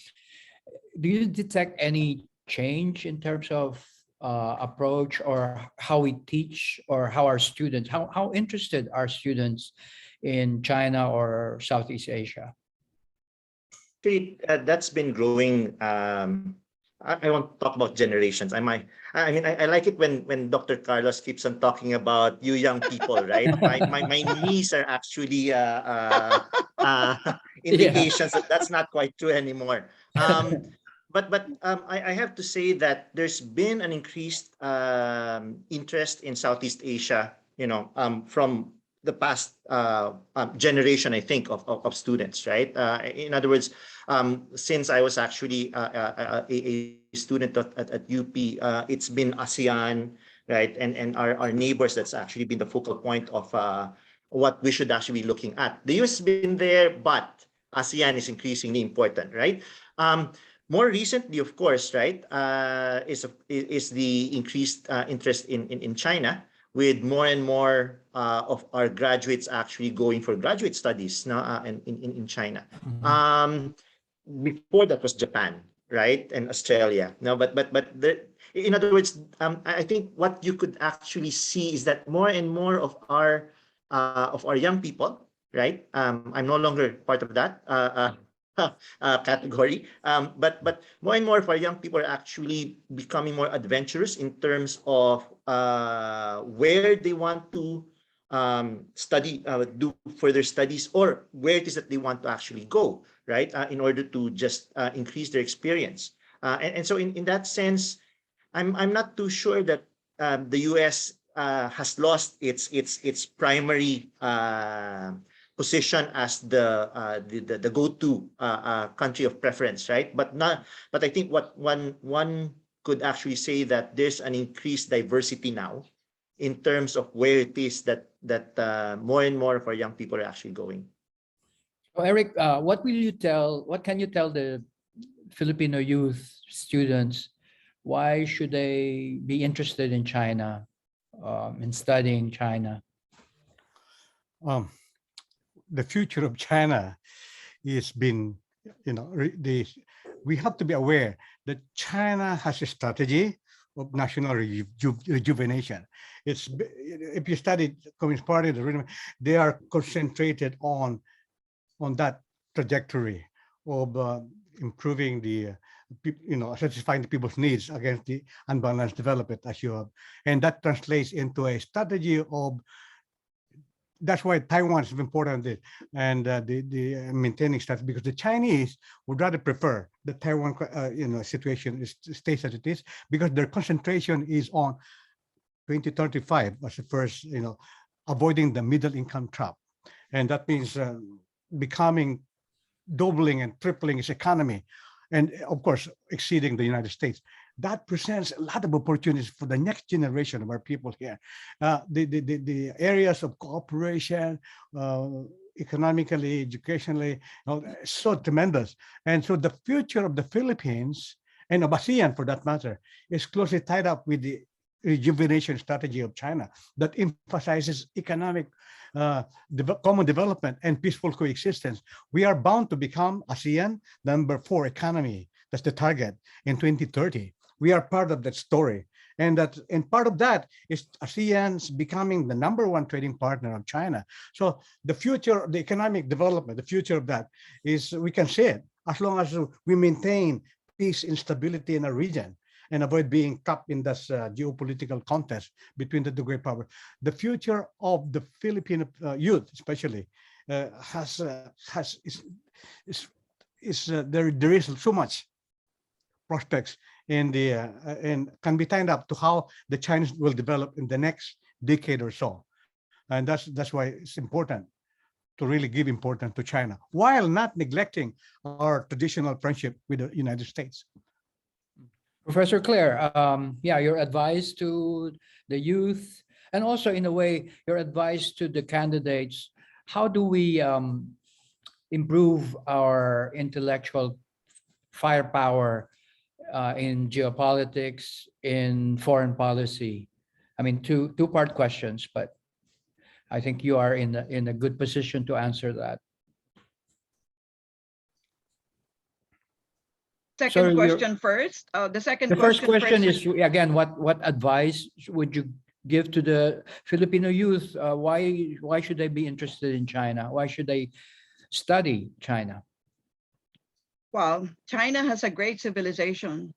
Speaker 1: Do you detect any change in terms of approach or how we teach or how our students, how interested are students in China or Southeast Asia?
Speaker 4: That's been growing. I won't talk about generations. I like it when Dr. Carlos keeps on talking about you young people, right? My niece are actually indications that that's not quite true anymore. I have to say that there's been an increased interest in Southeast Asia, from the past generation, I think, of students, right? In other words, since I was actually a student at UP, it's been ASEAN, right? And our neighbors, that's actually been the focal point of what we should actually be looking at. The US has been there, but ASEAN is increasingly important, right? More recently, of course, right, is the increased interest in China, with more and more of our graduates actually going for graduate studies now in China.
Speaker 1: Mhm.
Speaker 4: Before that was Japan, right, and Australia. No, in other words, I think what you could actually see is that more and more of our young people, right? I'm no longer part of that category, but more and more of our young people are actually becoming more adventurous in terms of where they want to study, do further studies, or where it is that they want to actually go, right? In order to just increase their experience. And so in that sense, I'm not too sure that the US has lost its primary position as the go-to country of preference, right? But I think what one could actually say that there's an increased diversity now in terms of where it is that more and more of our young people are actually going.
Speaker 1: So Eric, what can you tell the Filipino youth students? Why should they be interested in China, in studying China?
Speaker 3: The future of China is been, we have to be aware that China has a strategy of national rejuvenation. If you study Communist Party, they are concentrated on that trajectory of improving the, satisfying the people's needs against the unbalanced development, as you have, and that translates into a strategy of. That's why Taiwan is important, and the maintaining status, because the Chinese would rather prefer the Taiwan situation stays as it is, because their concentration is on 2035 as the first, avoiding the middle income trap, and that means doubling and tripling its economy, and of course exceeding the United States. That presents a lot of opportunities for the next generation of our people here. The areas of cooperation, economically, educationally, so tremendous. And so the future of the Philippines and of ASEAN, for that matter, is closely tied up with the rejuvenation strategy of China that emphasizes economic common development and peaceful coexistence. We are bound to become ASEAN #4 economy. That's the target in 2030. We are part of that story. And part of that is ASEAN's becoming the #1 trading partner of China. So the future, the economic development, the future of that is, we can see it as long as we maintain peace and stability in our region and avoid being caught in this geopolitical contest between the two great powers. The future of the Filipino youth, especially, there is so much prospects in the and can be tied up to how the Chinese will develop in the next decade or so, and that's why it's important to really give importance to China while not neglecting our traditional friendship with the United States.
Speaker 1: Professor Claire, yeah, your advice to the youth, and also in a way, your advice to the candidates. How do we improve our intellectual firepower in geopolitics, in foreign policy? I mean, two-part questions, but I think you are in a good position to answer that.
Speaker 2: Second question first. The second
Speaker 1: The first question
Speaker 2: first.
Speaker 1: is, again, what advice would you give to the Filipino youth? Why should they be interested in China? Why should they study China?
Speaker 2: Well, China has a great civilization.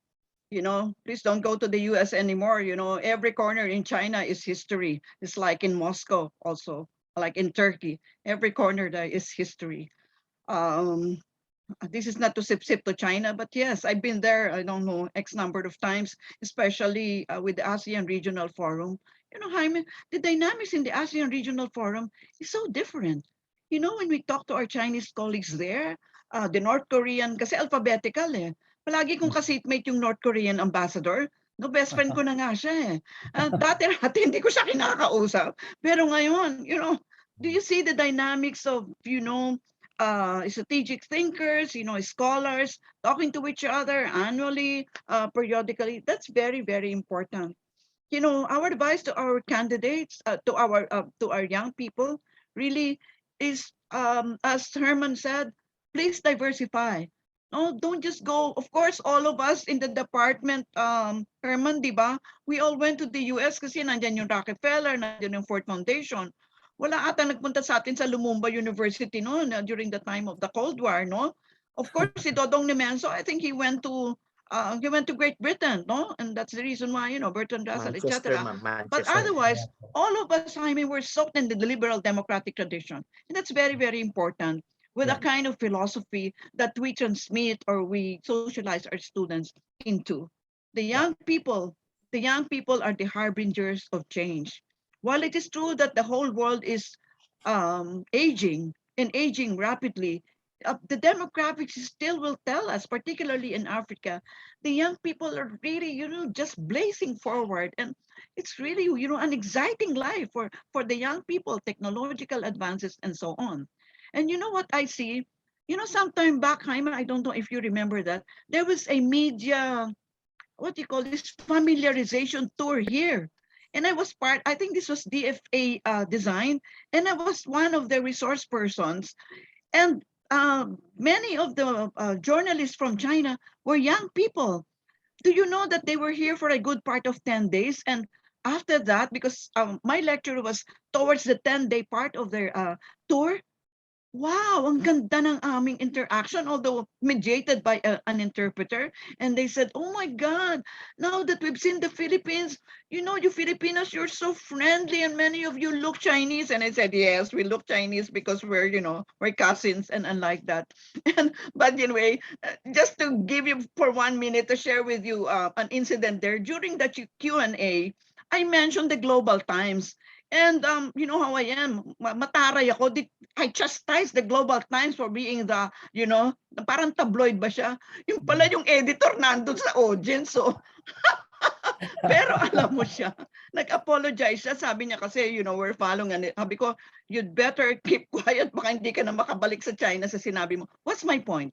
Speaker 2: You know, please don't go to the US anymore. You know, every corner in China is history. It's like in Moscow also, like in Turkey. Every corner there is history. This is not to sip to China, but yes, I've been there, I don't know, X number of times, especially with the ASEAN Regional Forum. You know, Jaime, the dynamics in the ASEAN Regional Forum is so different. You know, when we talk to our Chinese colleagues there, the North Korean, kasi alphabetical eh. Palagi kong kasitmate yung North Korean ambassador. No, best friend ko na nga siya eh. Dati hindi ko siya kinakausap. Pero ngayon, you know, do you see the dynamics of, you know, strategic thinkers, you know, scholars talking to each other annually, periodically? That's very, very important. You know, our advice to our candidates, to our young people, really is, as Herman said, please diversify. No, don't just go. Of course, all of us in the department, Herman, di ba? We all went to the US kasi nandyan yung Rockefeller, nandyan yung Ford Foundation. Wala ata nagpunta sa atin sa Lumumba University noon during the time of the Cold War, no? Of course, si Dodong Nemenso, I think he went to Great Britain, no? And that's the reason why, you know, Bertrand Russell, etc. But otherwise, all of us, I mean, we're soaked in the liberal democratic tradition. And that's very, very important, with a kind of philosophy that we transmit or we socialize our students into. The young people are the harbingers of change. While it is true that the whole world is aging and aging rapidly, the demographics still will tell us, particularly in Africa, the young people are really, you know, just blazing forward. And it's really, you know, an exciting life for the young people, technological advances and so on. And you know what I see? You know, sometime back, Jaime, I don't know if you remember that, there was a media, what do you call this, familiarization tour here. And I was part, I think this was DFA design, and I was one of the resource persons. And many of the journalists from China were young people. Do you know that they were here for a good part of 10 days? And after that, because my lecture was towards the 10-day part of their tour, wow, ang ganda ng aming interaction, although mediated by an interpreter. And they said, oh my God, now that we've seen the Philippines, you know, you Filipinos, you're so friendly and many of you look Chinese. And I said, yes, we look Chinese because we're, you know, we're cousins and like that. But anyway, just to give you for 1 minute to share with you an incident there, during the Q&A, I mentioned the Global Times. And you know how I am, mataray ako. I chastise the Global Times for being the, you know, parang tabloid ba siya? Yung pala yung editor nandun sa audience. So, pero alam mo siya, nag-apologize siya. Sabi niya kasi, you know, we're following. Sabi ko, you'd better keep quiet. Baka hindi ka na makabalik sa China sa sinabi mo. What's my point?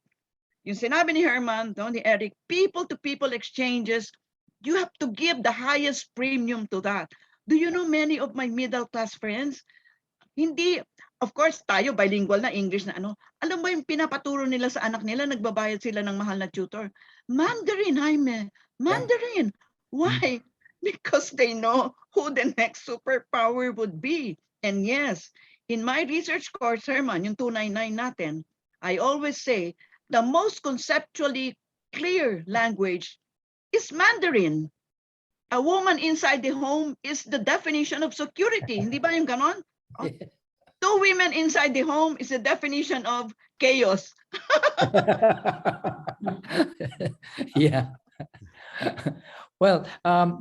Speaker 2: Yung sinabi ni Herman, ni Eric, people-to-people exchanges You have to give the highest premium to that. Do you know many of my middle class friends, hindi, of course, tayo bilingual na English na ano. Alam mo yung pinapaturo nila sa anak nila, nagbabayad sila ng mahal na tutor. Mandarin, Jaime. Mandarin. Why? Because they know who the next superpower would be. And yes, in my research course, Herman, yung 299 natin, I always say, the most conceptually clear language is Mandarin. A woman inside the home is the definition of security. Hindi ba yung ganon? Oh. Two women inside the home is the definition of chaos.
Speaker 1: Yeah. Well, let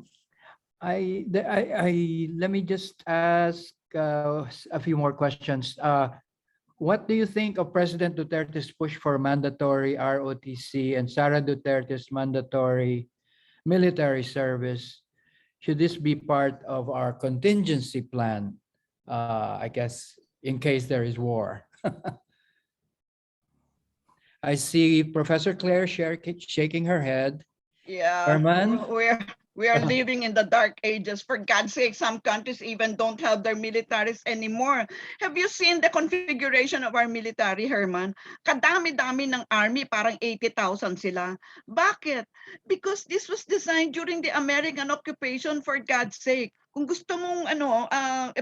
Speaker 1: me just ask a few more questions. What do you think of President Duterte's push for mandatory ROTC and Sara Duterte's mandatory military service? Should this be part of our contingency plan? I guess in case there is war. I see Professor Claire shaking her head.
Speaker 2: Yeah,
Speaker 1: Herman?
Speaker 2: we are living in the dark ages. For God's sake, some countries even don't have their militaries anymore. Have you seen the configuration of our military, Herman? Kadami-dami ng army, parang 80,000 sila. Bakit? Because this was designed during the American occupation, for God's sake. Kung gusto mong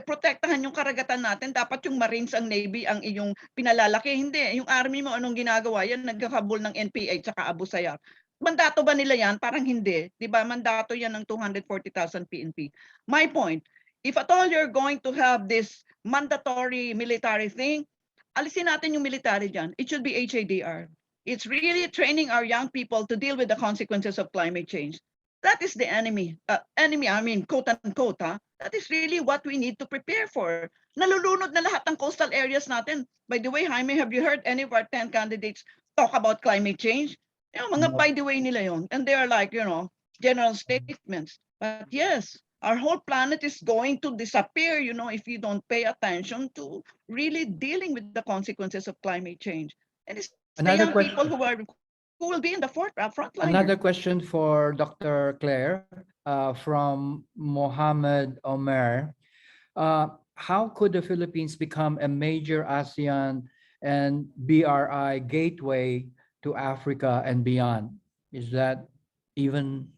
Speaker 2: protektahan yung karagatan natin, dapat yung Marines ang Navy ang iyong pinalalaki. Hindi, yung army mo anong ginagawa yan? Nagkakabul ng NPA tsaka Abu Sayyaf. Mandato ba nila yan? Parang hindi. Di ba? Mandato yan ng 240,000 PNP. My point, if at all you're going to have this mandatory military thing, alisin natin yung military dyan. It should be HADR. It's really training our young people to deal with the consequences of climate change. That is the enemy. I mean, quote unquote, that is really what we need to prepare for. Nalulunod na lahat ng coastal areas natin. By the way, Jaime, have you heard any of our 10 candidates talk about climate change? You know, mga
Speaker 1: No.
Speaker 2: by the way nila yon. And they are like, general statements. But yes, our whole planet is going to disappear, if you don't pay attention to really dealing with the consequences of climate change. And it's the
Speaker 1: Another
Speaker 2: young people who will be in the front line.
Speaker 1: Another question for Dr. Claire from Mohammed Omer. How could the Philippines become a major ASEAN and BRI gateway to Africa and beyond? Is that even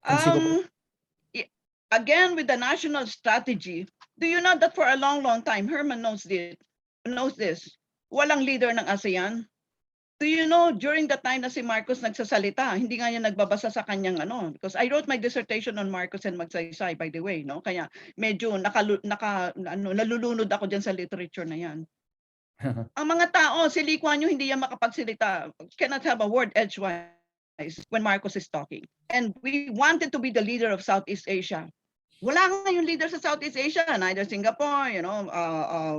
Speaker 1: conceivable?
Speaker 2: Again, with the national strategy, do you know that for a long, long time, Herman knows this, walang leader ng ASEAN? Do you know, during the time na si Marcos nagsasalita, hindi nga niya nagbabasa sa kanyang because I wrote my dissertation on Marcos and Magsaysay, by the way, no? Kaya medyo nalulunod ako dyan sa literature na yan. Ang mga tao, si Lee Kuan Yew hindi yan makapagsalita, cannot have a word edgewise when Marcos is talking. And we wanted to be the leader of Southeast Asia. Wala nga yung leader sa Southeast Asia, neither Singapore,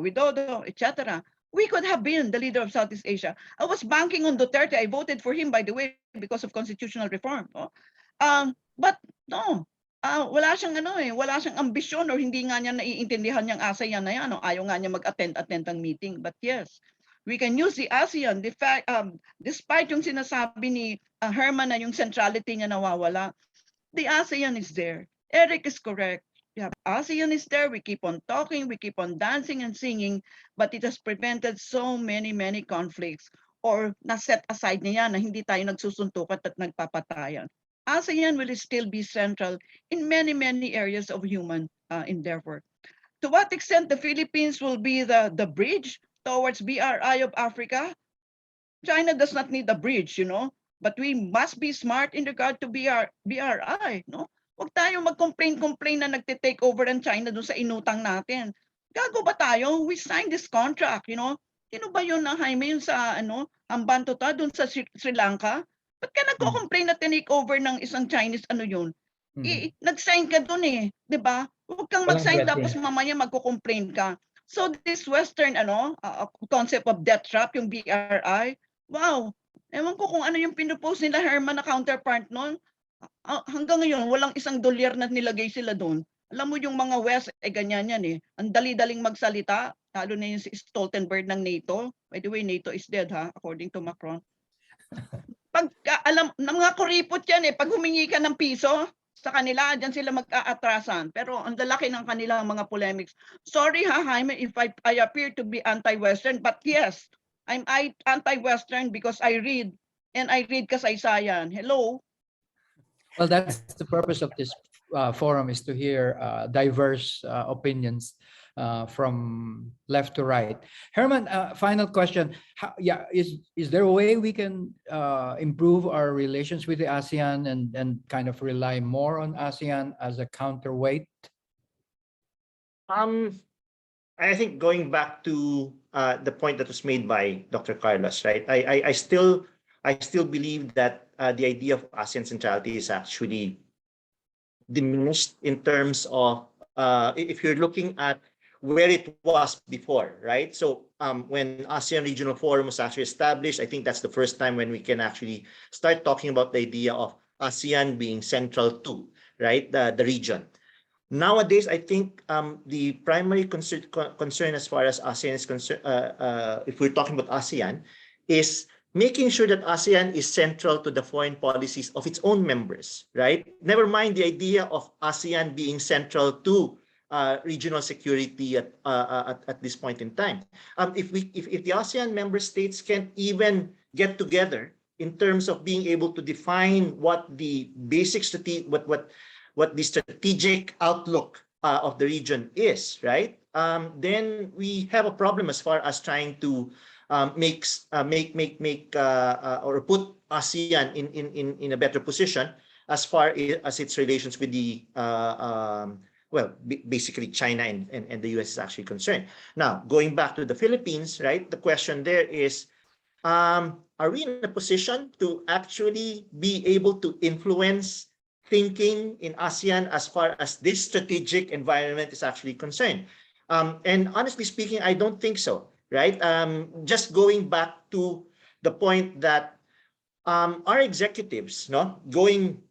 Speaker 2: Widodo, etc. We could have been the leader of Southeast Asia. I was banking on Duterte. I voted for him, by the way, because of constitutional reform. But no, wala siyang wala siyang ambisyon or hindi nga niya naiintindihan yung ASEAN na yan. Ayaw nga niya mag-attend ng meeting. But yes, we can use the ASEAN. The fact, despite yung sinasabi ni Herman na yung centrality niya nawawala, the ASEAN is there. Eric is correct. Yeah, ASEAN is there. We keep on talking, we keep on dancing and singing, but it has prevented so many conflicts or na-set aside niya na hindi tayo nagsusuntukan at nagpapatayan. ASEAN will still be central in many areas of human endeavor. To what extent the Philippines will be the bridge towards BRI of Africa? China does not need a bridge, but we must be smart in regard to BRI, no? Huwag tayong mag-complain na nagte-take over ng China doon sa inutang natin. Gago ba tayo? We signed this contract, Sino ba yun na Jaime yun sa Ambantuta doon sa Sri Lanka? Ba't ka nagko-complain na tinake over ng isang Chinese yun? Nag-sign ka doon 'di ba? Huwag kang mag-sign tapos mamaya magko-complain ka. So this Western concept of debt trap, yung BRI, wow. Ewan ko kung ano yung pinupost nila Herman na counterpart noon. Hanggang ngayon, walang $1 na nilagay sila doon. Alam mo yung mga West, ganyan yan Ang dali-daling magsalita, lalo na yung si Stoltenberg ng NATO. By the way, NATO is dead according to Macron. alam ng mga kuripot yan eh, pag humingi ka ng piso sa kanila, dyan sila mag-aatrasan. Pero ang lalaki ng kanilang mga polemics. Sorry ha, Jaime, if I appear to be anti-Western, but yes, I'm anti-Western because I read, and I read kasaysayan. Hello?
Speaker 1: Well, that's the purpose of this forum, is to hear diverse opinions from left to right. Herman, final question. Yeah, is there a way we can improve our relations with the ASEAN and kind of rely more on ASEAN as a counterweight?
Speaker 4: I think going back to the point that was made by Dr. Carlos, right? I still believe that the idea of ASEAN centrality is actually diminished in terms of if you're looking at where it was before, right? So when ASEAN Regional Forum was actually established, I think that's the first time when we can actually start talking about the idea of ASEAN being central to, right, the region. Nowadays, I think the primary concern as far as ASEAN is concerned, if we're talking about ASEAN, is making sure that ASEAN is central to the foreign policies of its own members, right? Never mind the idea of ASEAN being central to regional security at this point in time. If the ASEAN member states can't even get together in terms of being able to define what the basic what the strategic outlook of the region is, right? Then we have a problem as far as trying to or put ASEAN in a better position as far as its relations with the well, basically China and the US is actually concerned. Now, going back to the Philippines, right? The question there is, are we in a position to actually be able to influence thinking in ASEAN as far as this strategic environment is actually concerned? And honestly speaking, I don't think so, right? Just going back to the point that our executives, no, going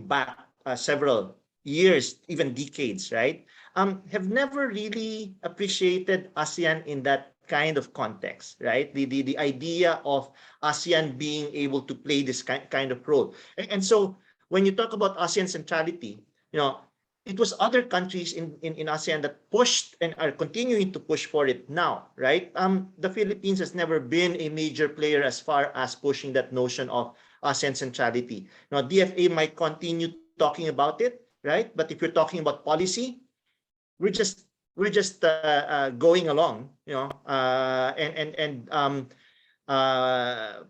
Speaker 4: back several years, even decades, right, have never really appreciated ASEAN in that kind of context, right? The idea of ASEAN being able to play this kind of role. And so when you talk about ASEAN centrality, you know, it was other countries in ASEAN that pushed and are continuing to push for it now, right? The Philippines has never been a major player as far as pushing that notion of ASEAN centrality. Now, DFA might continue talking about it, right? But if you're talking about policy, we're just going along, you know,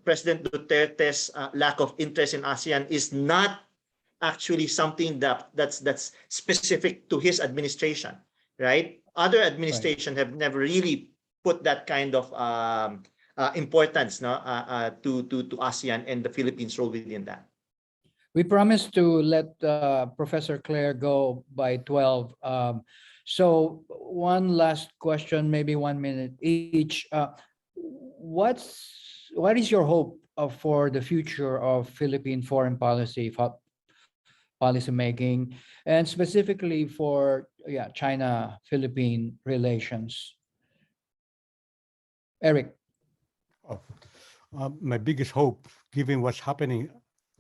Speaker 4: President Duterte's lack of interest in ASEAN is not actually something that's specific to his administration, right? Other administrations have never really put that kind of importance, no, to ASEAN and the Philippines' role within that.
Speaker 1: We promised to let Professor Claire go by 12. So one last question, maybe 1 minute each. What is your hope for the future of Philippine foreign policy making, and specifically for China-Philippine relations? Eric.
Speaker 3: My biggest hope, given what's happening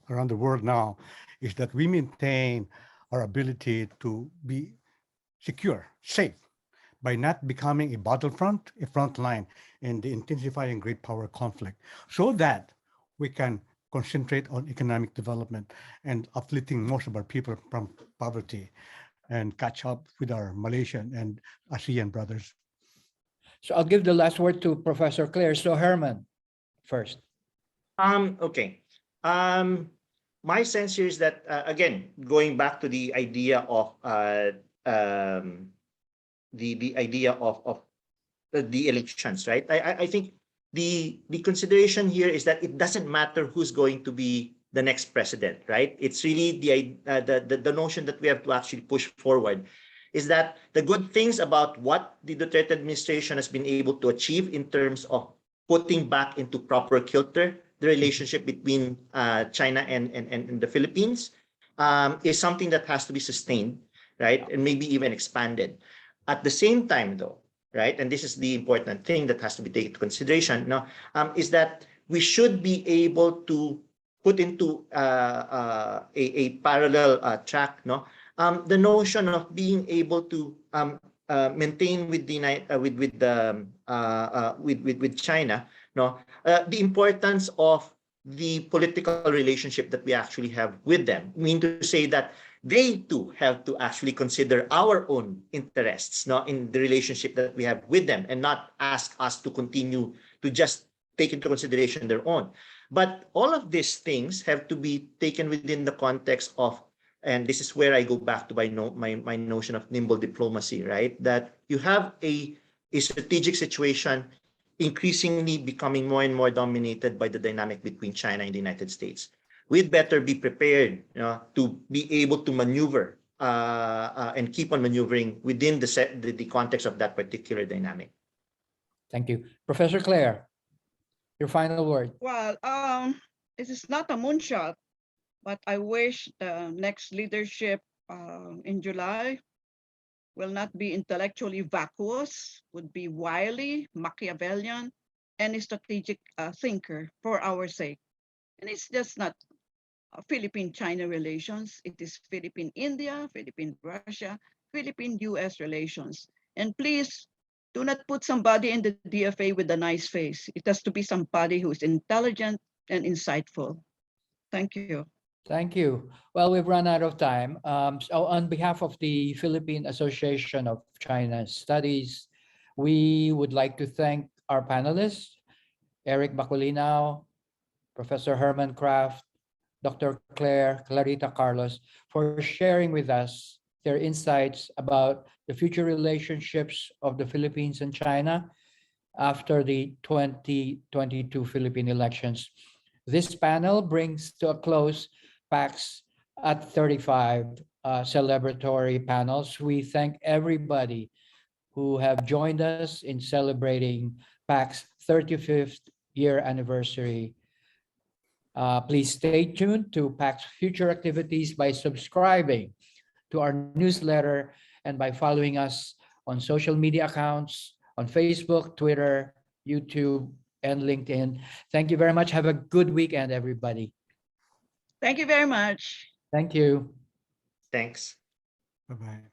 Speaker 3: around the world now, is that we maintain our ability to be secure, safe, by not becoming a battlefront, a front line in the intensifying great power conflict, so that we can concentrate on economic development and uplifting most of our people from poverty and catch up with our Malaysian and ASEAN brothers.
Speaker 1: So I'll give the last word to Professor Claire. So Herman, first.
Speaker 4: Okay. My sense here is that, again, going back to the idea of the idea of the elections, right? I think the consideration here is that it doesn't matter who's going to be the next president, right? It's really the notion that we have to actually push forward is that the good things about what the Duterte administration has been able to achieve in terms of putting back into proper kilter the relationship between China and the Philippines is something that has to be sustained, right? And maybe even expanded. At the same time, though, right, and this is the important thing that has to be taken into consideration now, is that we should be able to put into a parallel track, no, the notion of being able to maintain with the with China, no, the importance of the political relationship that we actually have with them. I mean to say that they too have to actually consider our own interests, no, in the relationship that we have with them, and not ask us to continue to just take into consideration their own. But all of these things have to be taken within the context of, and this is where I go back to my notion of nimble diplomacy, right? That you have a strategic situation increasingly becoming more and more dominated by the dynamic between China and the United States. We'd better be prepared, you know, to be able to maneuver and keep on maneuvering within the context of that particular dynamic.
Speaker 1: Thank you. Professor Claire, your final word.
Speaker 2: Well, this is not a moonshot, but I wish the next leadership in July will not be intellectually vacuous, would be wily, Machiavellian, and a strategic thinker for our sake. And it's just not Philippine-China relations. It is Philippine-India, Philippine-Russia, Philippine-US relations. And please do not put somebody in the DFA with a nice face. It has to be somebody who is intelligent and insightful. Thank you.
Speaker 1: Thank you. Well, we've run out of time. So on behalf of the Philippine Association of China Studies, we would like to thank our panelists, Eric Baculinao, Professor Herman Kraft, Dr. Clarita Carlos, for sharing with us their insights about the future relationships of the Philippines and China after the 2022 Philippine elections. This panel brings to a close PACS at 35 celebratory panels. We thank everybody who have joined us in celebrating PACS 35th year anniversary. Please stay tuned to PACS future activities by subscribing to our newsletter and by following us on social media accounts on Facebook, Twitter, YouTube, and LinkedIn. Thank you very much. Have a good weekend, everybody.
Speaker 2: Thank you very much.
Speaker 1: Thank you.
Speaker 4: Thanks.
Speaker 3: Bye-bye.